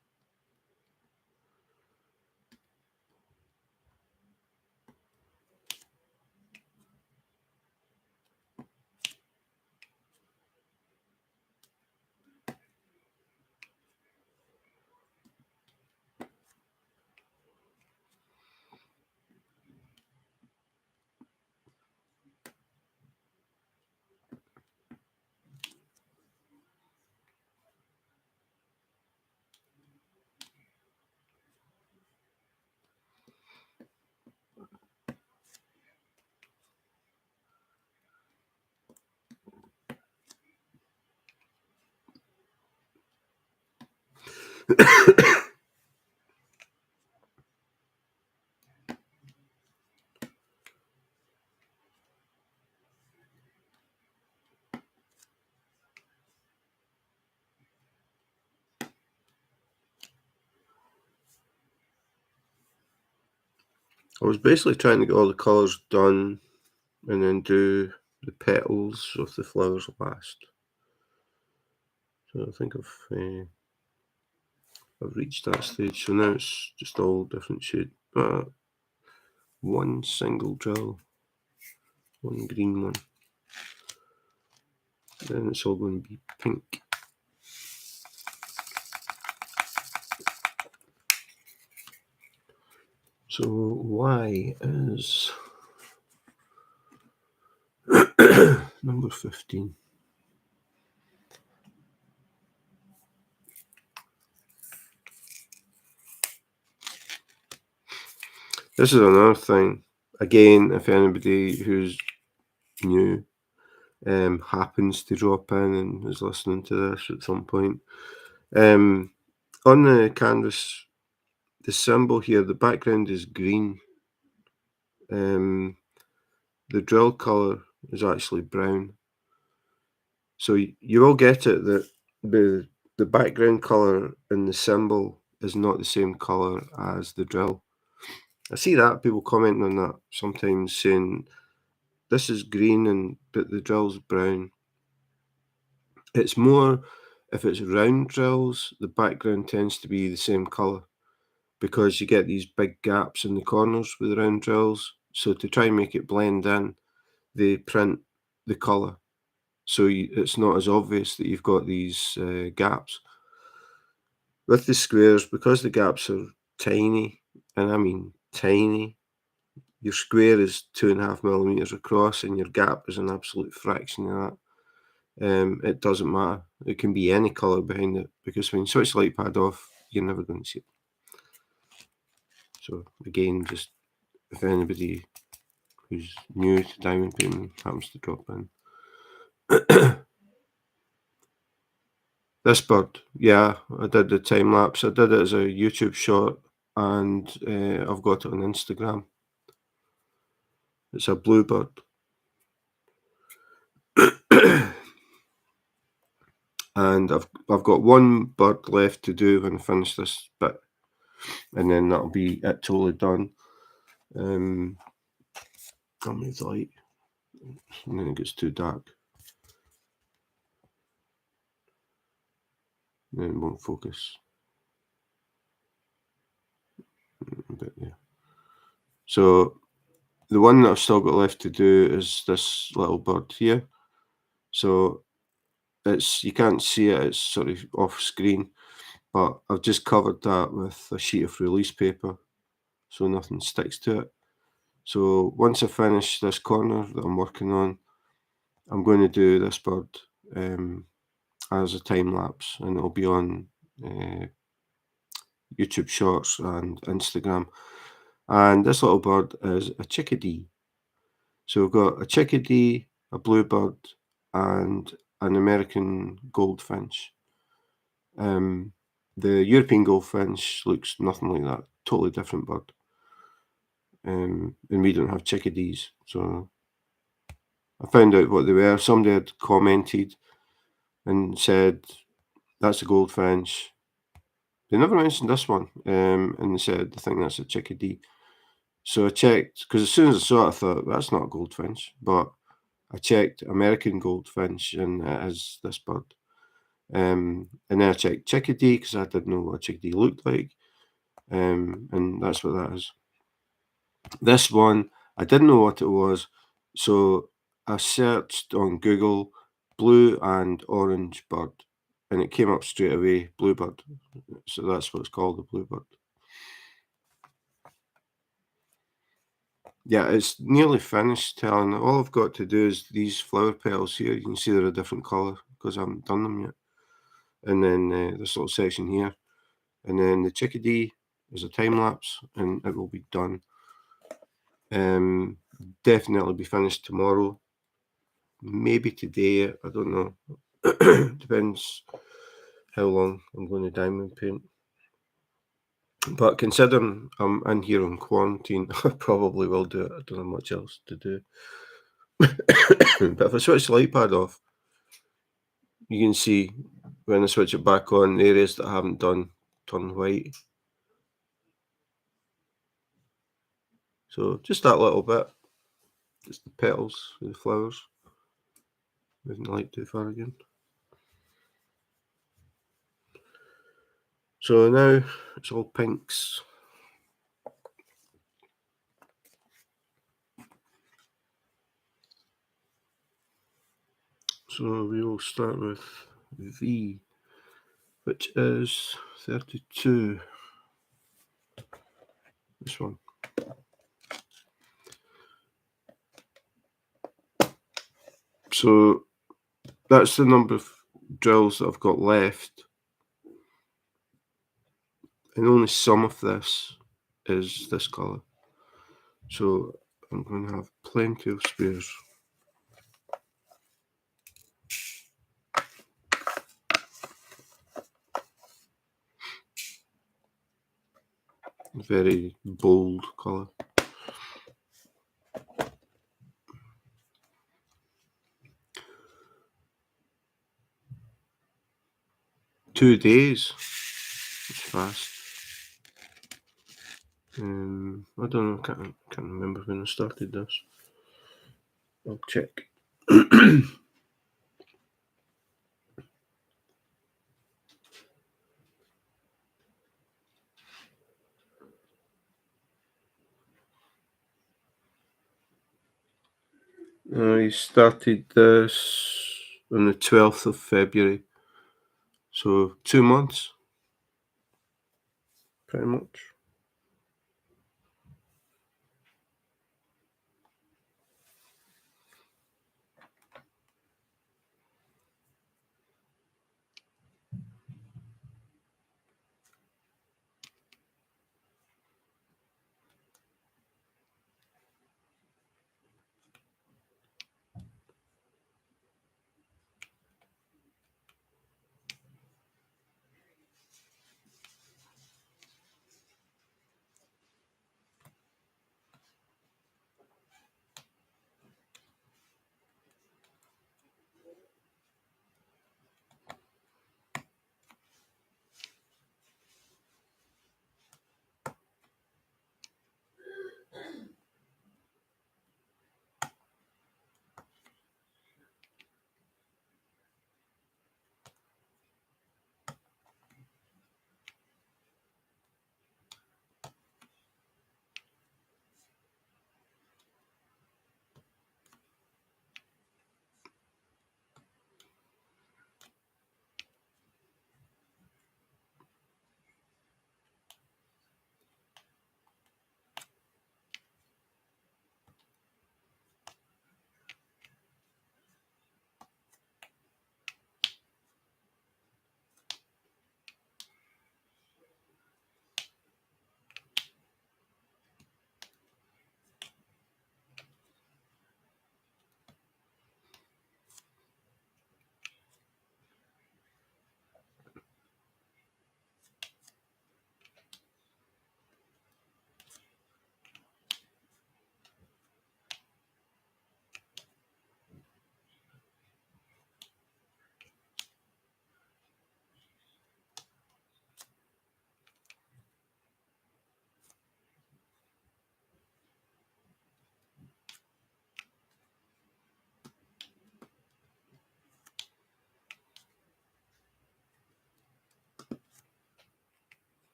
I was basically trying to get all the colours done and then do the petals of the flowers last. So I think I've reached that stage. So now it's just all different shade. One single drill, one green one. Then it's all going to be pink. So Y is number 15. This is another thing. Again, if anybody who's new happens to drop in and is listening to this at some point, on the canvas, the symbol here, the background is green. The drill colour is actually brown. So you will get it that the background colour in the symbol is not the same colour as the drill. I see that people commenting on that sometimes saying this is green but the drill's brown. It's more if it's round drills, the background tends to be the same colour because you get these big gaps in the corners with the round drills. So to try and make it blend in, they print the colour. So it's not as obvious that you've got these gaps. With the squares, because the gaps are tiny, and I mean tiny, your square is 2.5 millimeters across and your gap is an absolute fraction of that. It doesn't matter. It can be any colour behind it because when you switch the light pad off, you're never going to see it. So again, just if anybody who's new to diamond painting happens to drop in. This bird, yeah, I did the time lapse. I did it as a YouTube short and I've got it on Instagram. It's a bluebird. And I've got one bird left to do when I finish this bit, and then that'll be it totally done. I'll move the light, and then it gets too dark. Then it won't focus. A bit there. So the one that I've still got left to do is this little bird here. So you can't see it, it's sort of off screen, but I've just covered that with a sheet of release paper so nothing sticks to it. So once I finish this corner that I'm working on, I'm going to do this bird as a time lapse, and it'll be on YouTube Shorts and Instagram. And this little bird is a chickadee. So we've got a chickadee, a bluebird, and an American goldfinch. The European goldfinch looks nothing like that, totally different bird. And we don't have chickadees, so I found out what they were. Somebody had commented and said, that's a goldfinch. They never mentioned this one, and they said, I think that's a chickadee. So I checked, because as soon as I saw it, I thought, that's not a goldfinch. But I checked American goldfinch, and it is this bird. And then I checked chickadee, because I didn't know what a chickadee looked like. And that's what that is. This one, I didn't know what it was, so I searched on Google blue and orange bird, and it came up straight away, bluebird. So that's what it's called, a bluebird. Yeah, it's nearly finished, Helen. All I've got to do is these flower petals here. You can see they're a different colour because I haven't done them yet. And then this little section here. And then the chickadee is a time lapse, and it will be done. Definitely be finished tomorrow. Maybe today, I don't know. Depends how long I'm going to diamond paint. But considering I'm in here on quarantine, I probably will do it. I don't have much else to do. But if I switch the light pad off, you can see when I switch it back on, the areas that I haven't done turn white. So just that little bit, just the petals of the flowers. Moving the light too far again. So now it's all pinks. So we will start with V, which is 32. This one. So that's the number of drills that I've got left. And only some of this is this colour. So I'm going to have plenty of spares. Very bold colour. Two days. It's fast. I don't know, can't remember when I started this. I'll check. I started this on the 12th of February. So 2 months, pretty much.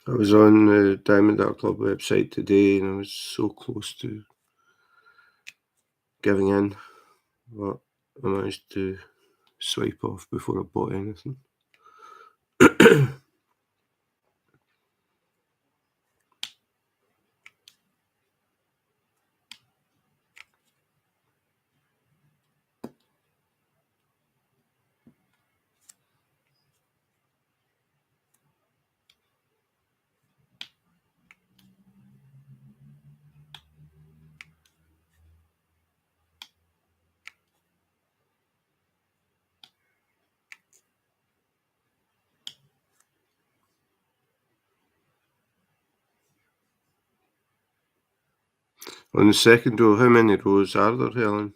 I was on the Diamond Art Club website today and I was so close to giving in, but I managed to swipe off before I bought anything. On the second row, how many rows are there, Helen?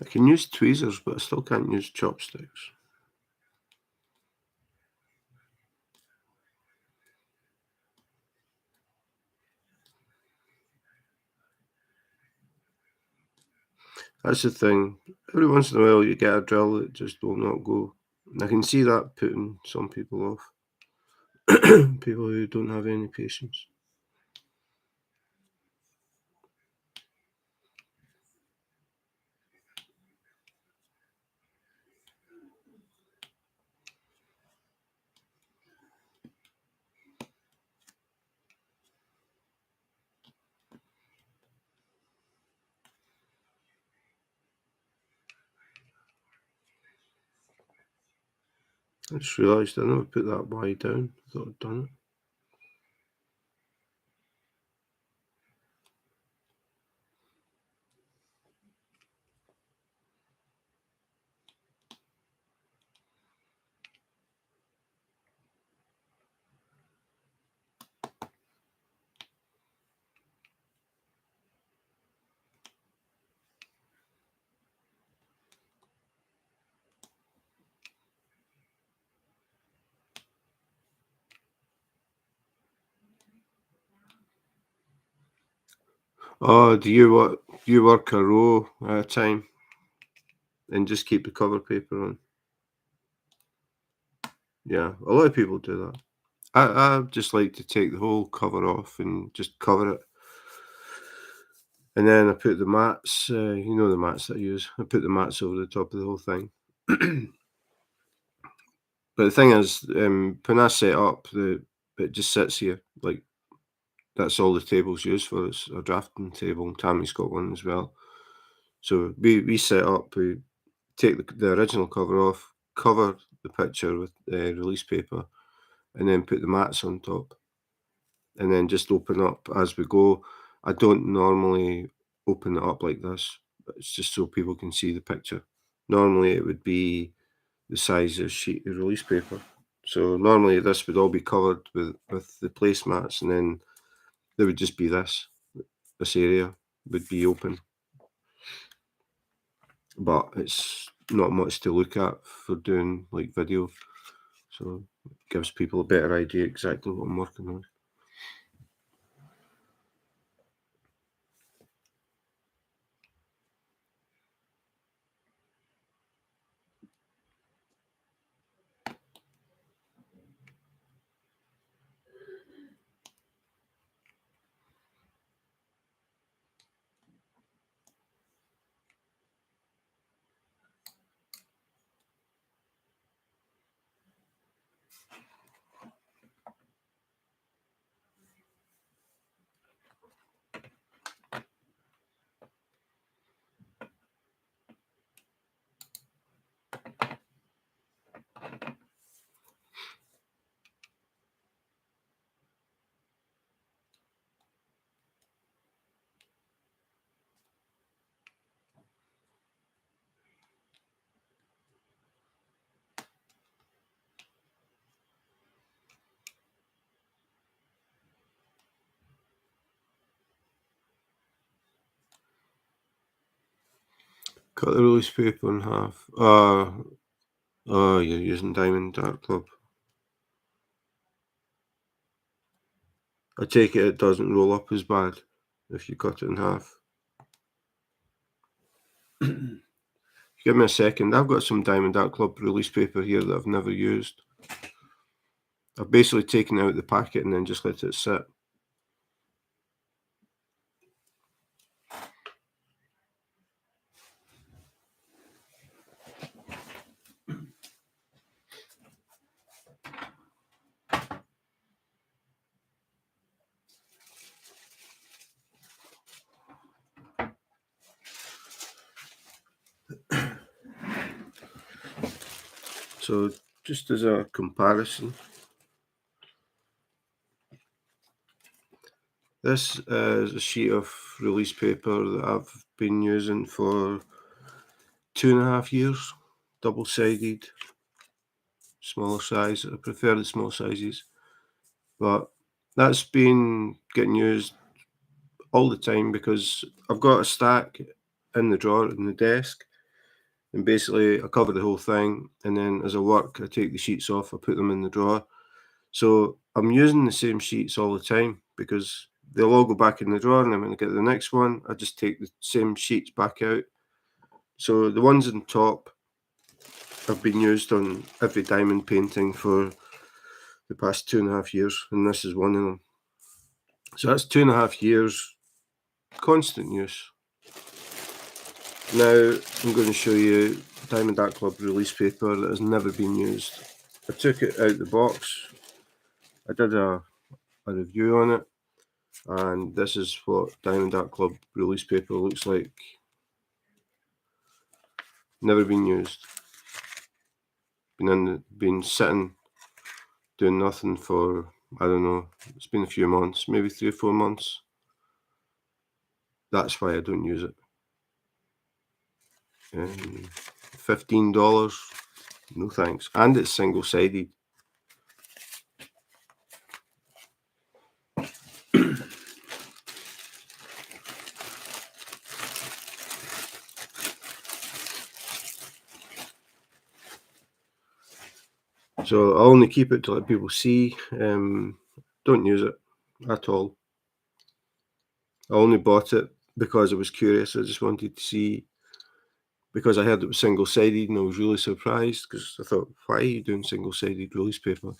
I can use tweezers, but I still can't use chopsticks. That's the thing. Every once in a while, you get a drill that just will not go. And I can see that putting some people off. People who don't have any patience. I just realised I never put that Y down. I thought I'd done it. Oh, do you work a row at a time and just keep the cover paper on? Yeah, a lot of people do that. I just like to take the whole cover off and just cover it. And then I put the mats, the mats that I use. I put the mats over the top of the whole thing. But the thing is, when I set up, it just sits here. Like, that's all the table's used for. It's a drafting table, and Tammy's got one as well. So we set up, we take the original cover off, cover the picture with release paper, and then put the mats on top, and then just open up as we go. I don't normally open it up like this, but it's just so people can see the picture. Normally it would be the size of sheet of release paper. So normally this would all be covered with the placemats, and then there would just be this area would be open. But it's not much to look at for doing like video. So it gives people a better idea exactly what I'm working on. Cut the release paper in half. Oh, you're using Diamond Dark Club. I take it doesn't roll up as bad if you cut it in half. Give me a second. I've got some Diamond Dark Club release paper here that I've never used. I've basically taken out the packet and then just let it sit. So just as a comparison, this is a sheet of release paper that I've been using for 2.5 years, double-sided, smaller size. I prefer the small sizes, but that's been getting used all the time because I've got a stack in the drawer in the desk, and basically I cover the whole thing, and then as I work I take the sheets off, I put them in the drawer. So I'm using the same sheets all the time because they'll all go back in the drawer, and then when I get the next one I just take the same sheets back out. So the ones on top have been used on every diamond painting for the past 2.5 years, and this is one of them. So that's 2.5 years constant use. Now I'm going to show you Diamond Art Club release paper that has never been used. I took it out the box, I did a review on it, and this is what Diamond Art Club release paper looks like. Never been used. Been sitting doing nothing for, I don't know, it's been a few months, maybe 3 or 4 months. That's why I don't use it. $15, no thanks. And it's single-sided. So I only keep it to let people see. Don't use it at all. I only bought it because I was curious. I just wanted to see, because I heard it was single-sided, and I was really surprised because I thought, why are you doing single-sided release paper?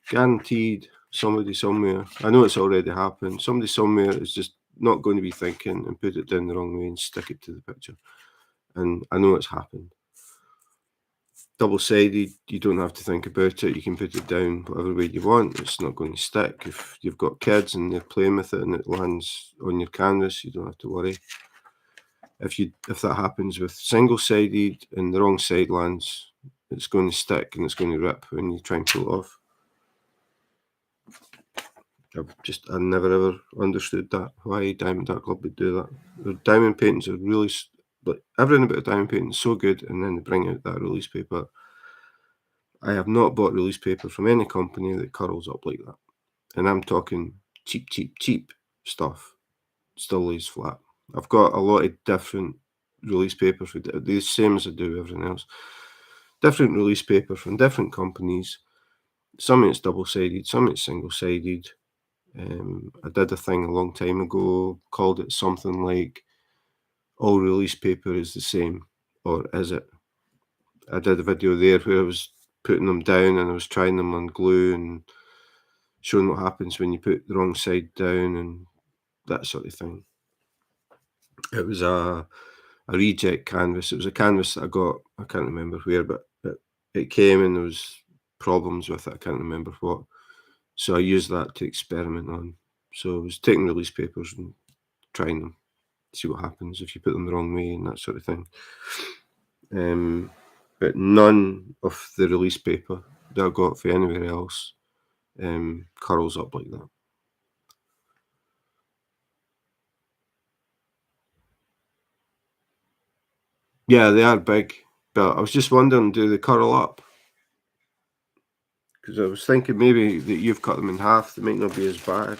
Guaranteed somebody somewhere, I know it's already happened, somebody somewhere is just not going to be thinking and put it down the wrong way and stick it to the picture. And I know it's happened. Double-sided, you don't have to think about it. You can put it down whatever way you want. It's not going to stick. If you've got kids and they're playing with it and it lands on your canvas, you don't have to worry. If that happens with single-sided and the wrong side lands, it's going to stick and it's going to rip when you try and pull it off. I never ever understood that, why Diamond Art Club would do that. Their diamond paintings are really, like, everything about a diamond painting is so good, and then they bring out that release paper. I have not bought release paper from any company that curls up like that. And I'm talking cheap stuff. Still lays flat. I've got a lot of different release paper for the same as I do everything else. Different release paper from different companies. Some of it's double-sided, some of it's single-sided. I did a thing a long time ago, called it something like all release paper is the same, or is it? I did a video there where I was putting them down and I was trying them on glue and showing what happens when you put the wrong side down and that sort of thing. It was a reject canvas. It was a canvas that I got, I can't remember where, but it came and there was problems with it. I can't remember what. So I used that to experiment on. So I was taking release papers and trying them, see what happens if you put them the wrong way and that sort of thing. But none of the release paper that I got for anywhere else curls up like that. Yeah, they are big, but I was just wondering, do they curl up? Because I was thinking maybe that you've cut them in half, they might not be as bad.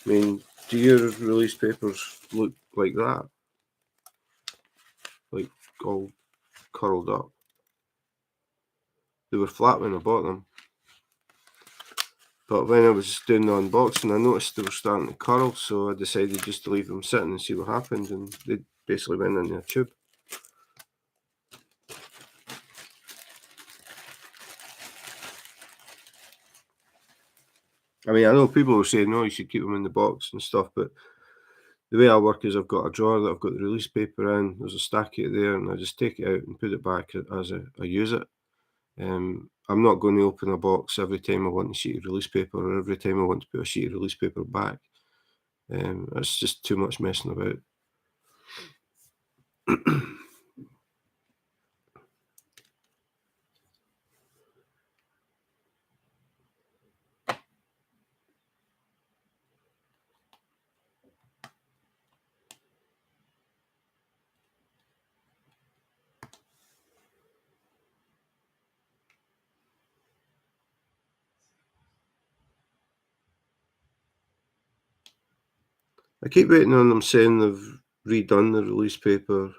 I mean, do your release papers look like that? Like all curled up? They were flat when I bought them. But when I was doing the unboxing, I noticed they were starting to curl, so I decided just to leave them sitting and see what happened, and they basically went into a tube. I mean, I know people were saying, no, you should keep them in the box and stuff, but the way I work is I've got a drawer that I've got the release paper in, there's a stack of it there, and I just take it out and put it back as I use it. I'm not going to open a box every time I want a sheet of release paper or every time I want to put a sheet of release paper back. That's just too much messing about. I keep waiting on them saying they've redone the release paper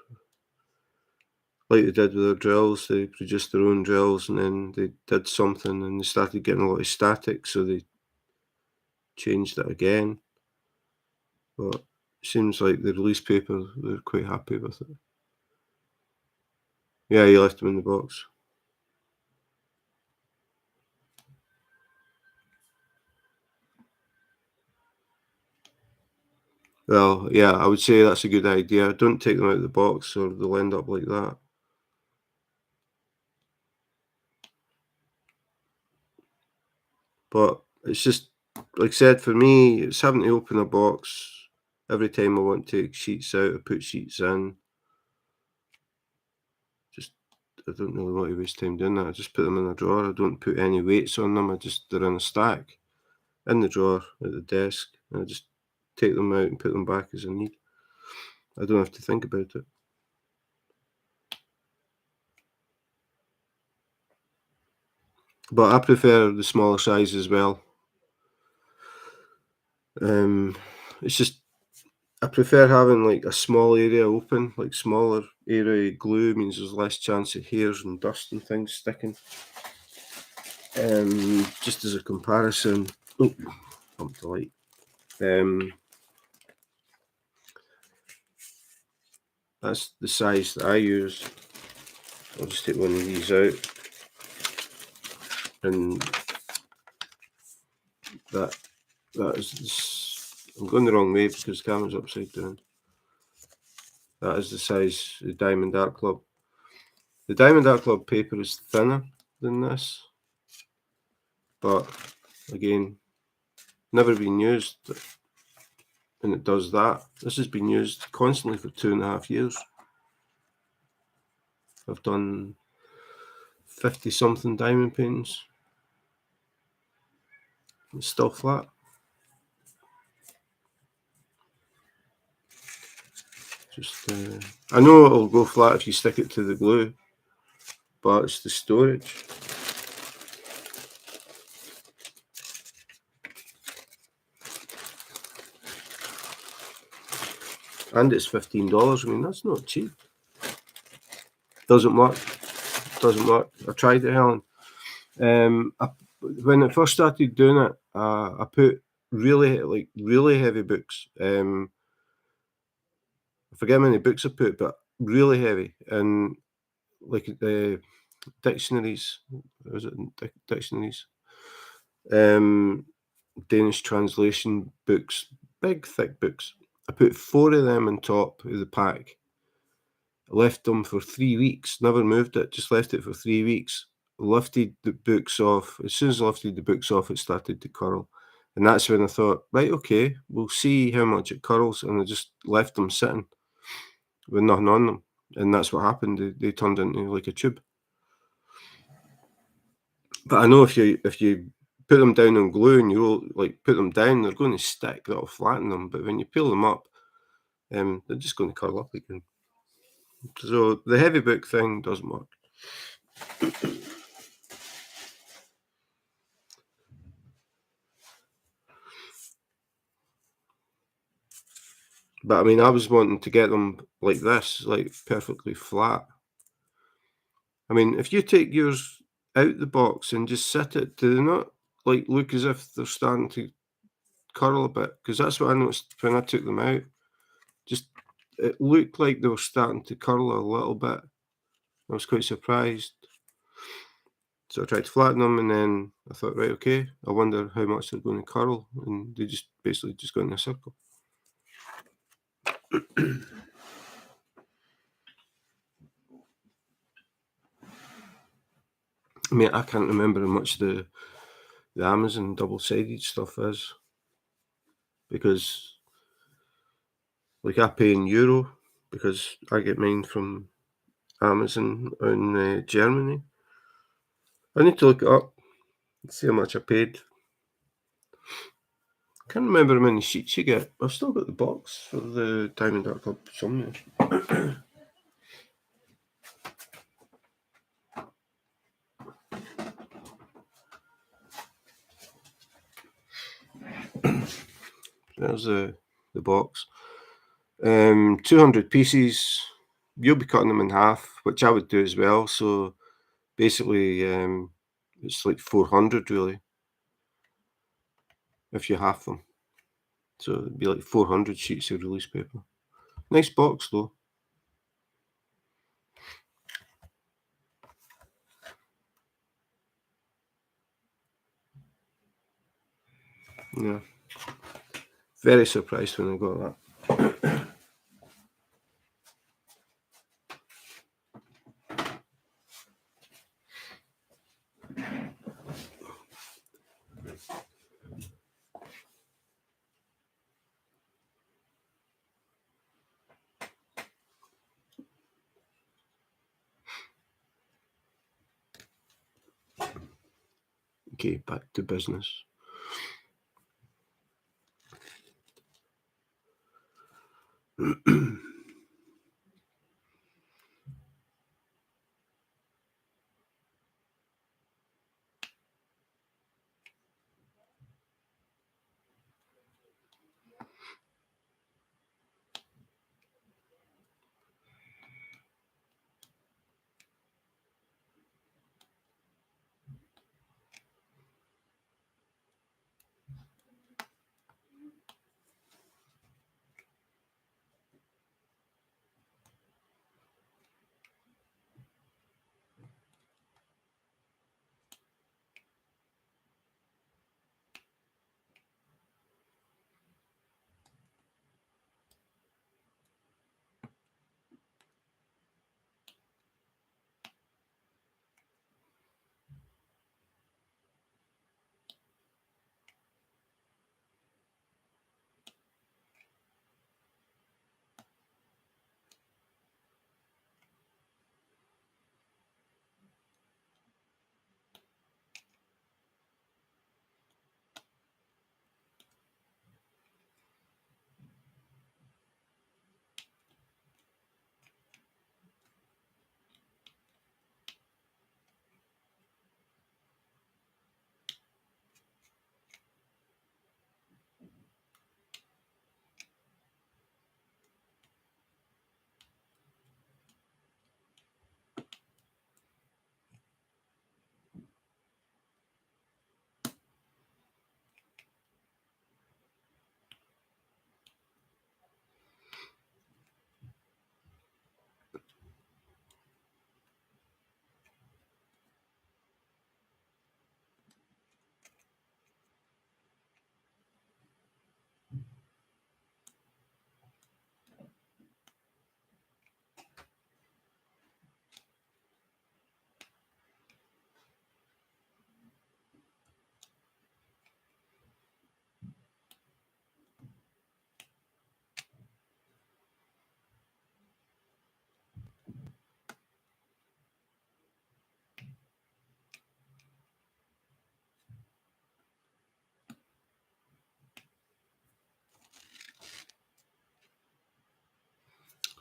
like they did with their drills. They produced their own drills and then they did something and they started getting a lot of static, so they changed it again. But it seems like the release paper, they're quite happy with it. Yeah, you left them in the box. Well, yeah, I would say that's a good idea. Don't take them out of the box or they'll end up like that. But it's just, like I said, for me, it's having to open a box every time I want to take sheets out or put sheets in. Just, I don't really want to waste time doing that. I just put them in a drawer. I don't put any weights on them. They're in a stack in the drawer at the desk. And I just take them out and put them back as I need. I don't have to think about it. But I prefer the smaller size as well. It's just I prefer having like a small area open, like smaller area glue means there's less chance of hairs and dust and things sticking. Just as a comparison, come to light. That's the size that I use. I'll just take one of these out, and that is this. I'm going the wrong way because the camera's upside down. That is the size of the Diamond Art Club. The Diamond Art Club paper is thinner than this, but again, never been used, and it does that. This has been used constantly for 2.5 years. I've done 50 something diamond paintings. It's still flat. Just, I know it'll go flat if you stick it to the glue, but it's the storage. And it's $15. I mean, that's not cheap. Doesn't work. Doesn't work. I tried it, Helen. When I first started doing it, I put really heavy books. I forget how many books I put, but really heavy, and like the dictionaries. Was it dictionaries? Danish translation books, big thick books. I put 4 of them on top of the pack. I left them for 3 weeks, never moved it, just left it for 3 weeks. Lifted the books off. As soon as I lifted the books off, it started to curl. And that's when I thought, right, okay, we'll see how much it curls. And I just left them sitting with nothing on them. And that's what happened. They turned into like a tube. But I know if you put them down on glue and you roll, like put them down, they're going to stick. That'll flatten them. But when you peel them up, they're just going to curl up again. So the heavy book thing doesn't work. But I mean, I was wanting to get them like this, like perfectly flat. I mean, if you take yours out the box and just sit it, do they not like look as if they're starting to curl a bit? Because that's what I noticed when I took them out. Just it looked like they were starting to curl a little bit. I was quite surprised. So I tried to flatten them, and then I thought, right, okay, I wonder how much they're going to curl, and they just basically just go in a circle. I mean, I can't remember how much the Amazon double-sided stuff is, because like I pay in euro because I get mine from Amazon in Germany. I need to look it up and see how much I paid. Can't remember how many sheets you get. I've still got the box for the Diamond Art Club somewhere. There's the box. 200 pieces. You'll be cutting them in half, which I would do as well. So basically, it's like 400 really, if you half them. So it'd be like 400 sheets of release paper. Nice box though. Yeah. Very surprised when I got that. Okay, back to business.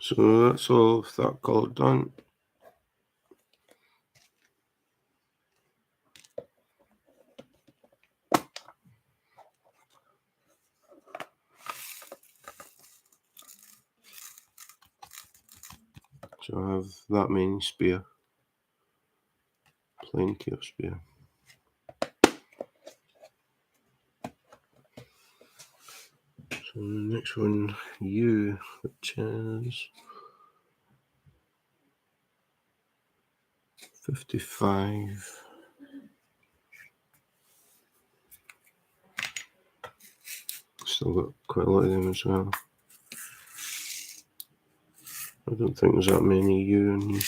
So that's all of that colour done. So I have that many spare, plenty of spare. So the next one, U, which is 55. Still got quite a lot of them as well. I don't think there's that many U in here.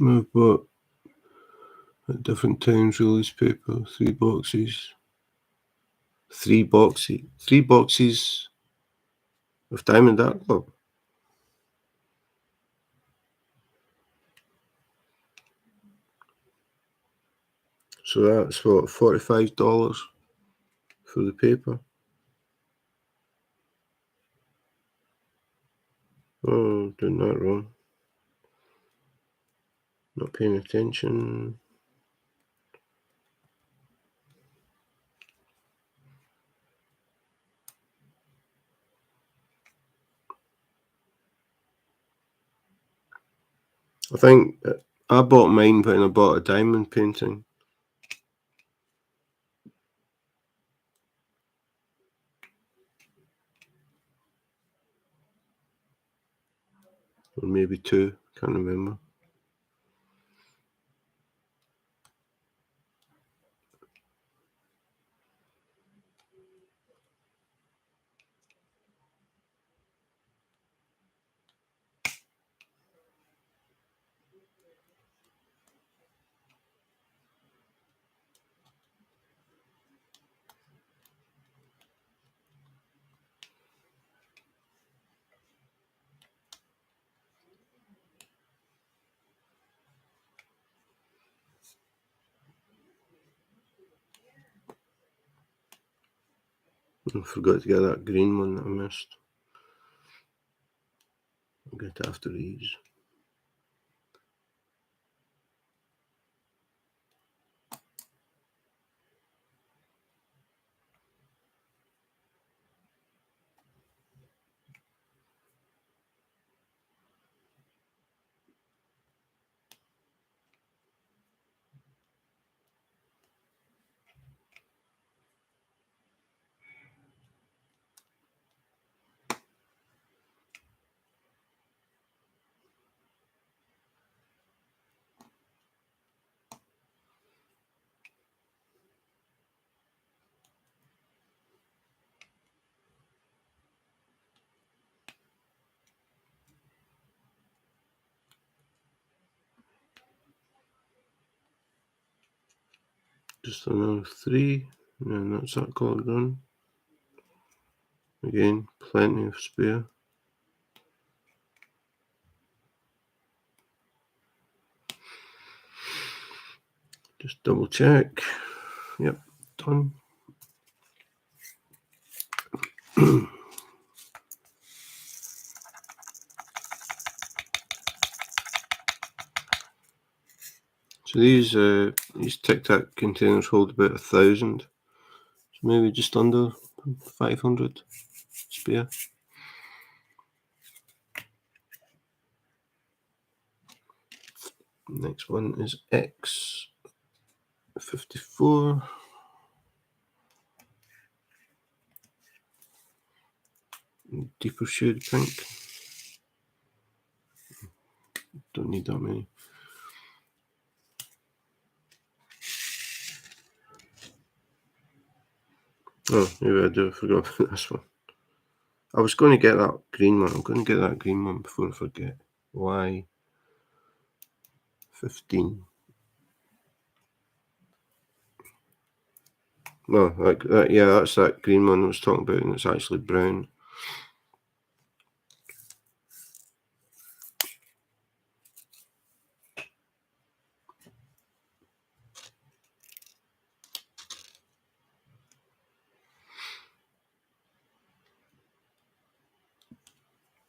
I've bought at different times release paper, 3 boxes. 3 boxes of Diamond Art Club. So that's what, $45 for the paper. Oh, doing that wrong. Not paying attention. I think I bought mine when I bought a diamond painting. Or maybe 2, can't remember. I forgot to get that green one that I missed. I'll get it after these. Just another 3, and that's that colour done. Again, plenty of spare. Just double check. Yep, done. So these Tic Tac containers hold about 1,000. So maybe just under 500 spare. Next one is X54. Deeper shade pink. Don't need that many. Oh, maybe I do. I forgot about this one. I was going to get that green one. I'm going to get that green one before I forget. Y 15. No, like that. Yeah, that's that green one I was talking about, and it's actually brown.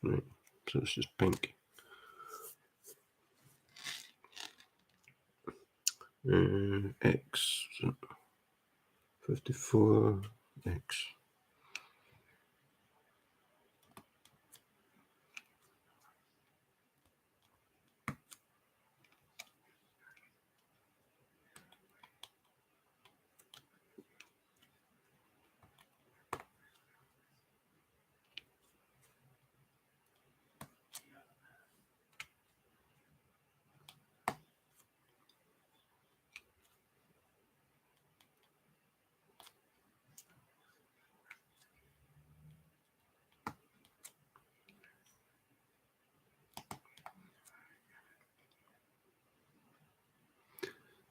Right, so it's just pink. X 54 X.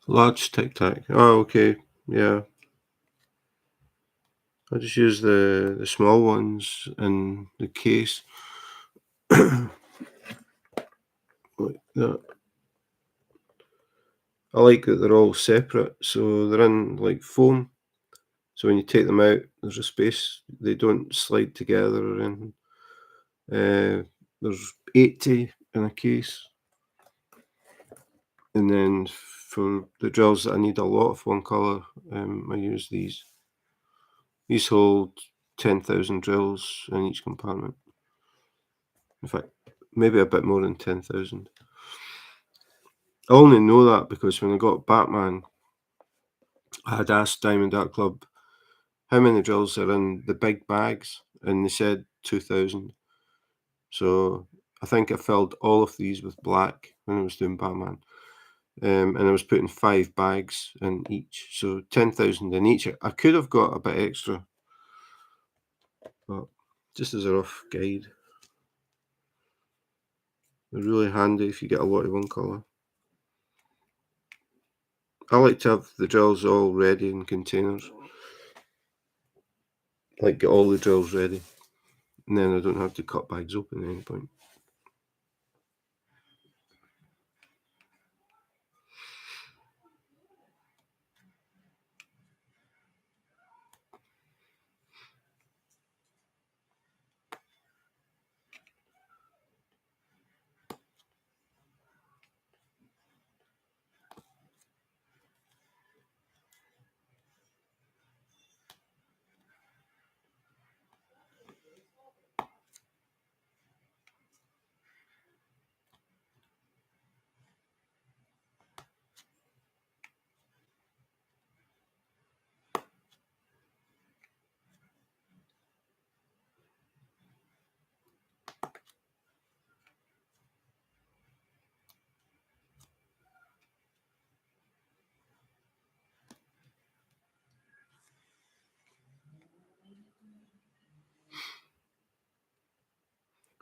Large Tic Tac. Oh, okay. Yeah. I just use the small ones in the case. Like that. I like that they're all separate, so they're in like foam. So when you take them out, there's a space. They don't slide together or anything. There's 80 in a case, and then for the drills that I need a lot of one colour, I use these. These hold 10,000 drills in each compartment. In fact, maybe a bit more than 10,000. I only know that because when I got Batman, I had asked Diamond Art Club how many drills are in the big bags, and they said 2,000. So I think I filled all of these with black when I was doing Batman. And I was putting 5 bags in each, so 10,000 in each. I could have got a bit extra, but just as a rough guide. They're really handy if you get a lot of one colour. I like to have the drills all ready in containers. Like get all the drills ready, and then I don't have to cut bags open at any point.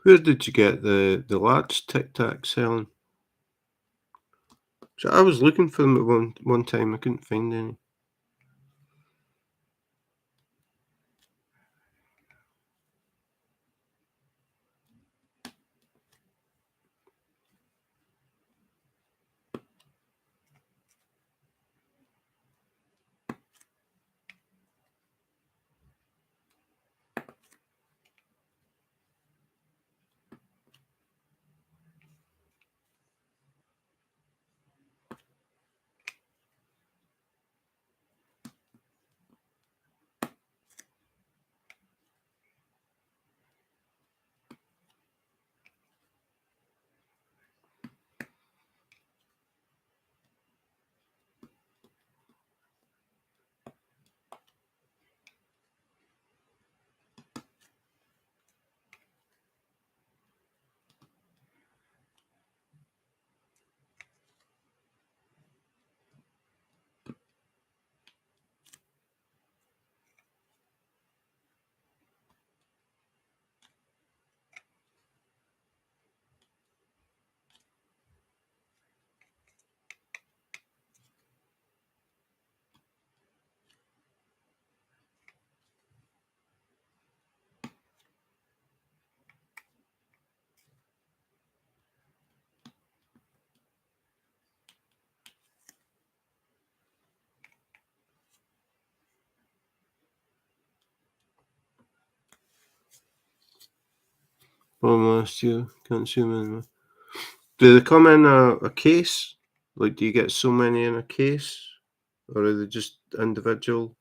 Where did you get the large Tic Tac selling? So I was looking for them at one time. I couldn't find any. From last year. Can't see them anymore. Do they come in a case? Like, do you get so many in a case? Or are they just individual?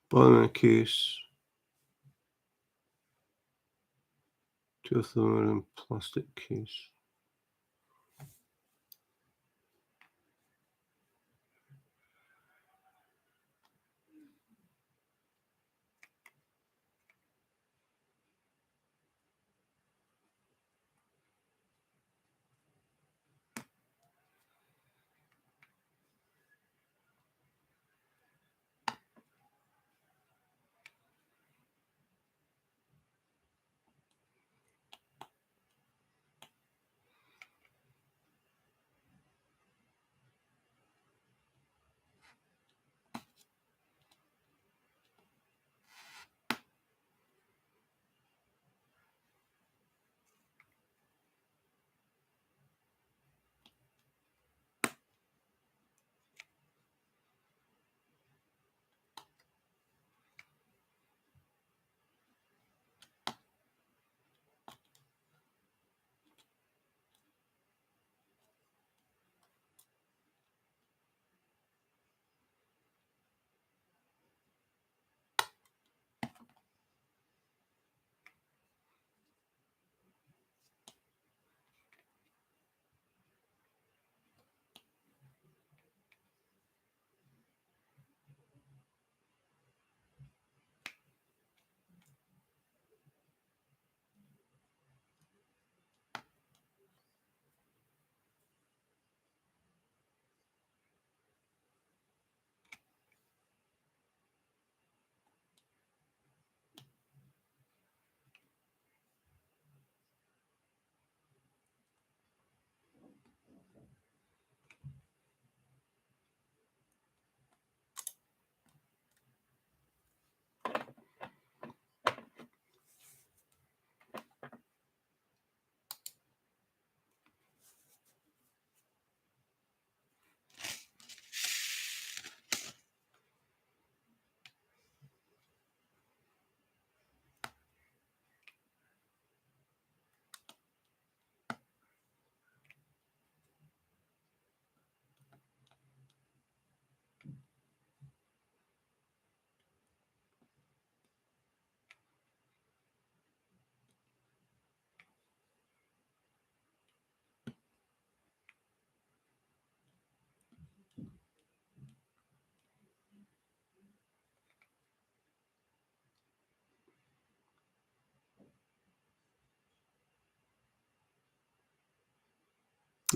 Bottom of the case. Two of them are in plastic case.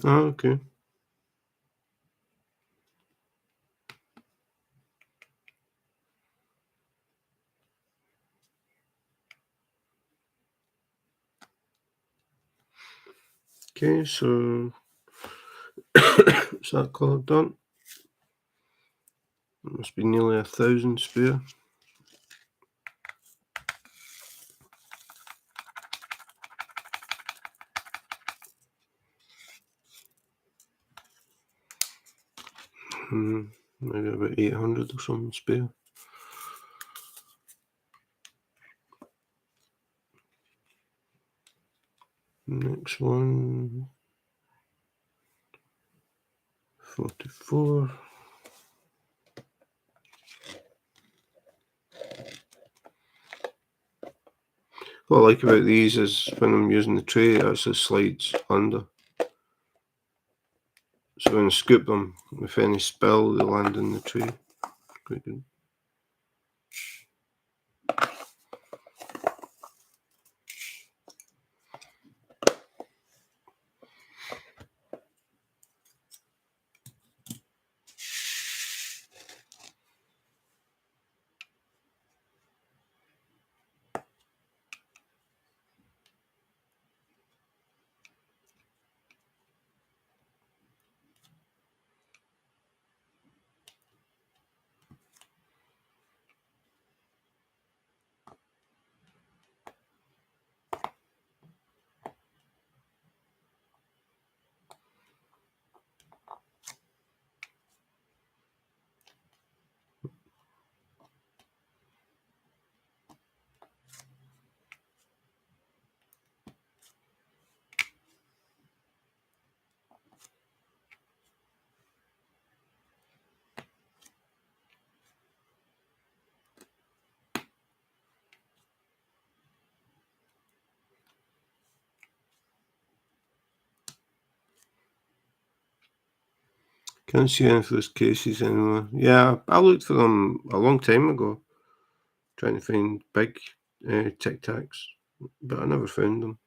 Oh, okay. Okay, so what's that called? Done. It must be nearly 1,000 spare. Maybe about 800 or something spare. Next one, 44. What I like about these is when I'm using the tray, it actually slides under. So when I scoop them, if any spill, they land in the tray. Quite good. Can't see any of those cases anymore. Yeah, I looked for them a long time ago, trying to find big Tic Tacs, but I never found them.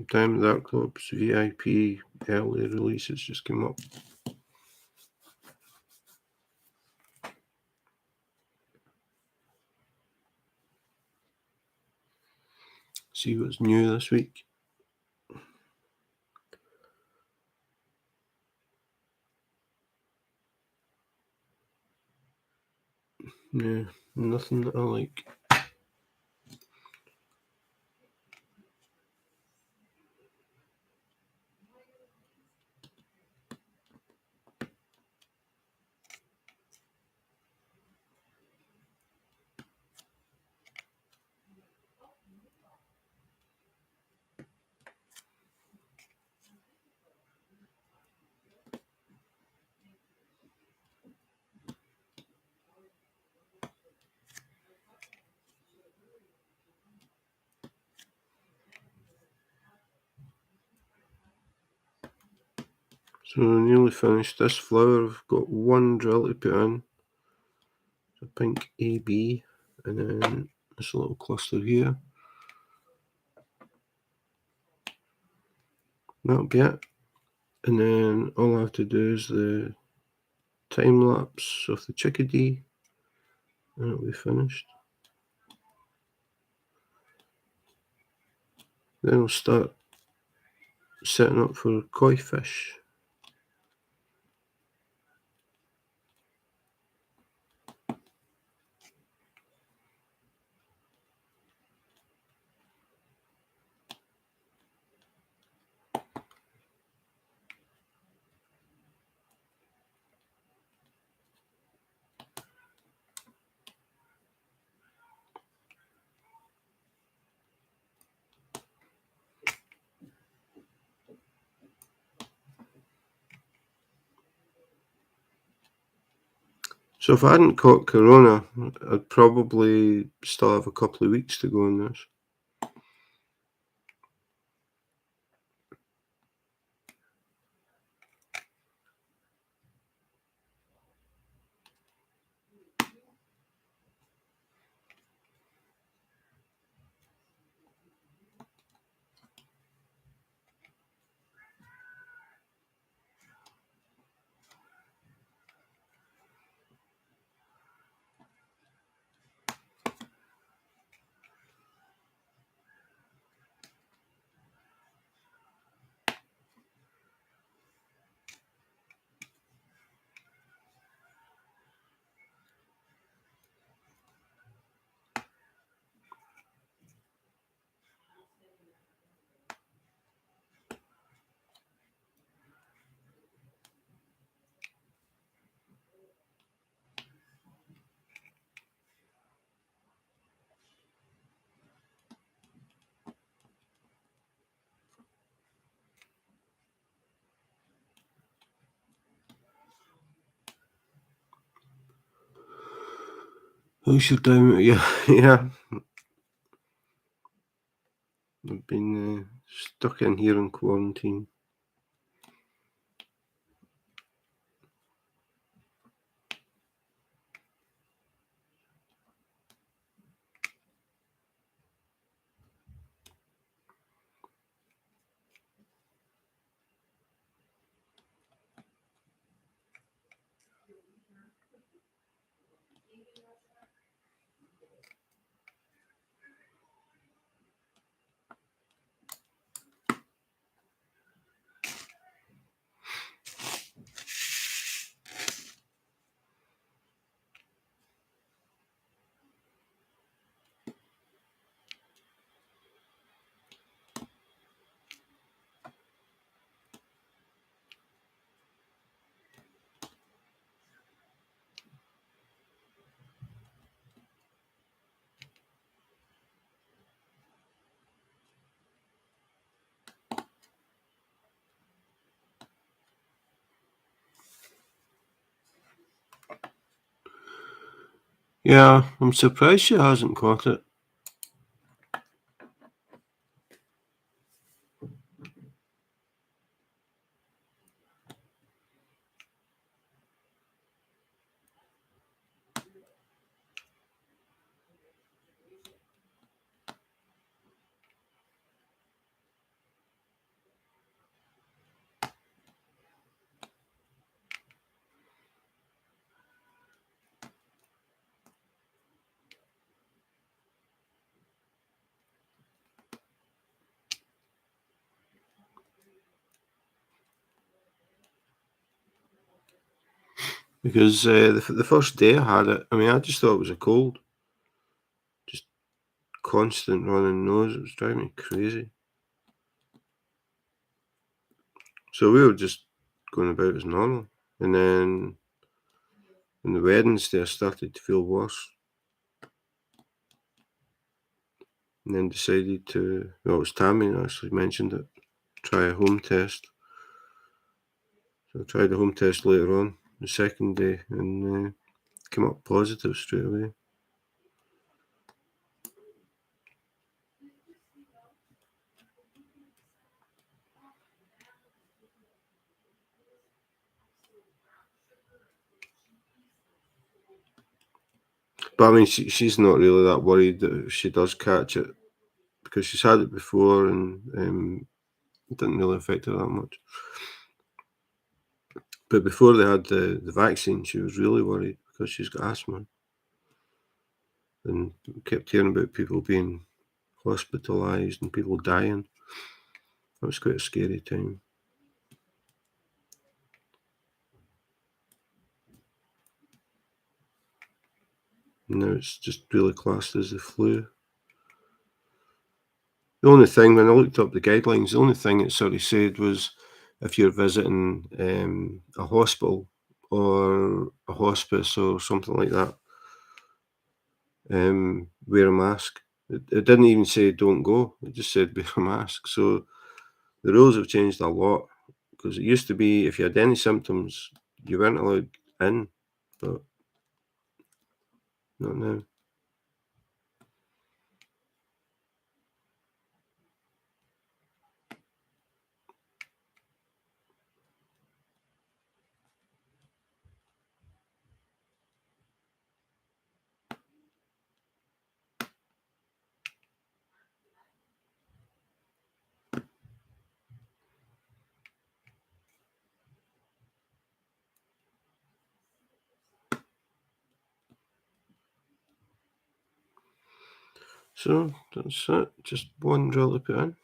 Time of Dark Club's VIP early releases just came up. See what's new this week. Yeah, nothing that I like. So nearly finished this flower. I've got one drill to put in. A pink AB, and then this little cluster here. That'll be it. And then all I have to do is the time lapse of the chickadee, and it'll be finished. Then I'll start setting up for koi fish. So if I hadn't caught corona, I'd probably still have a couple of weeks to go on this. How's your time? Yeah, yeah. I've been stuck in here in quarantine. Yeah, I'm surprised she hasn't caught it. Because the first day I had it, I mean, I just thought it was a cold. Just constant running nose. It was driving me crazy. So we were just going about as normal. And then on the Wednesday, I started to feel worse. And then decided to, well, it was Tammy that actually mentioned it, try a home test. So I tried a home test later on, the second day, and came up positive straight away. But I mean, she's not really that worried that if she does catch it because she's had it before and it didn't really affect her that much. But before they had the vaccine, she was really worried because she's got asthma and kept hearing about people being hospitalised and people dying. That was quite a scary time. Now it's just really classed as the flu. The only thing, when I looked up the guidelines, the only thing it sort of said was if you're visiting a hospital or a hospice or something like that, wear a mask. It didn't even say don't go. It just said wear a mask. So the rules have changed a lot because it used to be if you had any symptoms, you weren't allowed in, but Not now. So that's it. Just one drill to put in.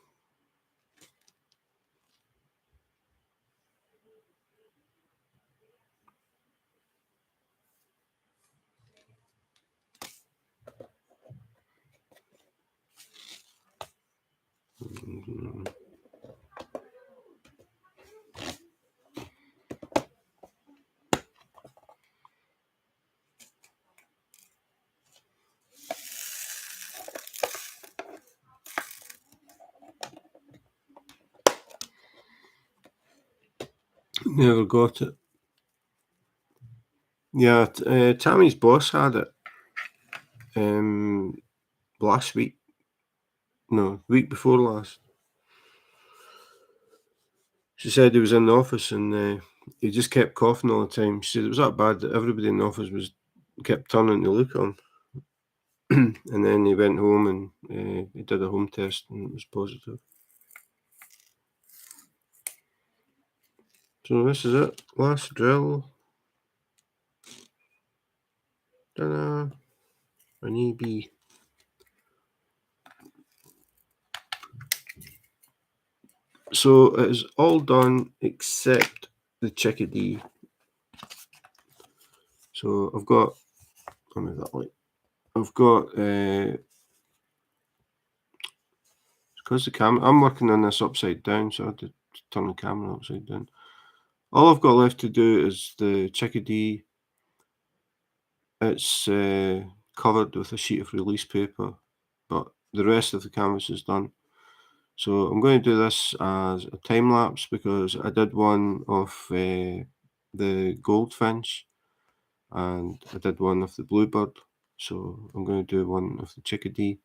Never got it. Yeah, Tammy's boss had it last week. No, week before last. She said he was in the office and he just kept coughing all the time. She said it was that bad that everybody in the office kept turning to look at him. And then he went home and he did a home test and it was positive. So this is it. Last drill. Ta-da. An EB. So it is all done except the Chickadee. So I've got, let me that light. I've got, because the camera, I'm working on this upside down, so I had to turn the camera upside down. All I've got left to do is the Chickadee. It's covered with a sheet of release paper, but the rest of the canvas is done. So I'm going to do this as a time lapse because I did one of the goldfinch and I did one of the bluebird. So I'm going to do one of the Chickadee.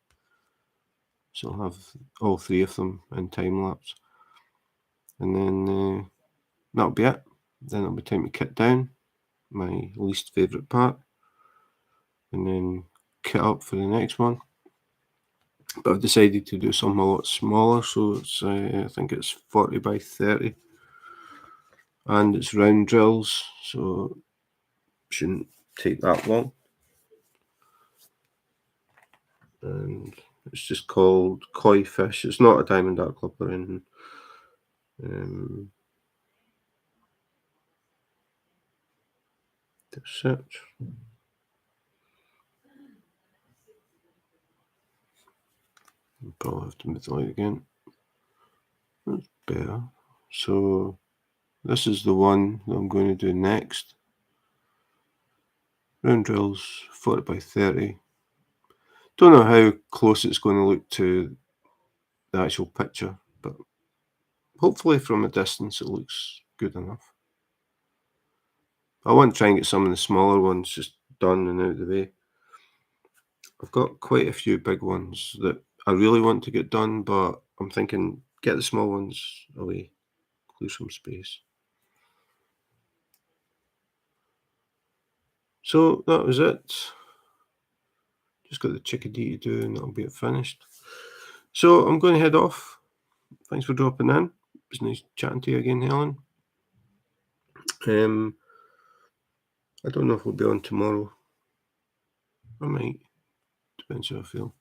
So I'll have all three of them in time lapse. And then that'll be it. Then it'll be time to kit down, my least favourite part. And then kit up for the next one. But I've decided to do something a lot smaller, so it's I think it's 40 by 30. And it's round drills, so it shouldn't take that long. And it's just called Koi Fish. It's not a diamond art club or anything. That's it. I'll probably have to move the light again. That's better. So this is the one that I'm going to do next. Round drills, 40 by 30. Don't know how close it's going to look to the actual picture, but hopefully from a distance it looks good enough. I want to try and get some of the smaller ones just done and out of the way. I've got quite a few big ones that I really want to get done, but I'm thinking get the small ones away, clear some space. So that was it. Just got the Chickadee to do and that'll be it finished. So I'm going to head off. Thanks for dropping in. It was nice chatting to you again, Helen. I don't know if we'll be on tomorrow. I might. Depends how I feel.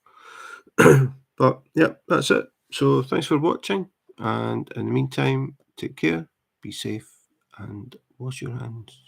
But yeah, that's it. So thanks for watching. And in the meantime, take care, be safe, and wash your hands.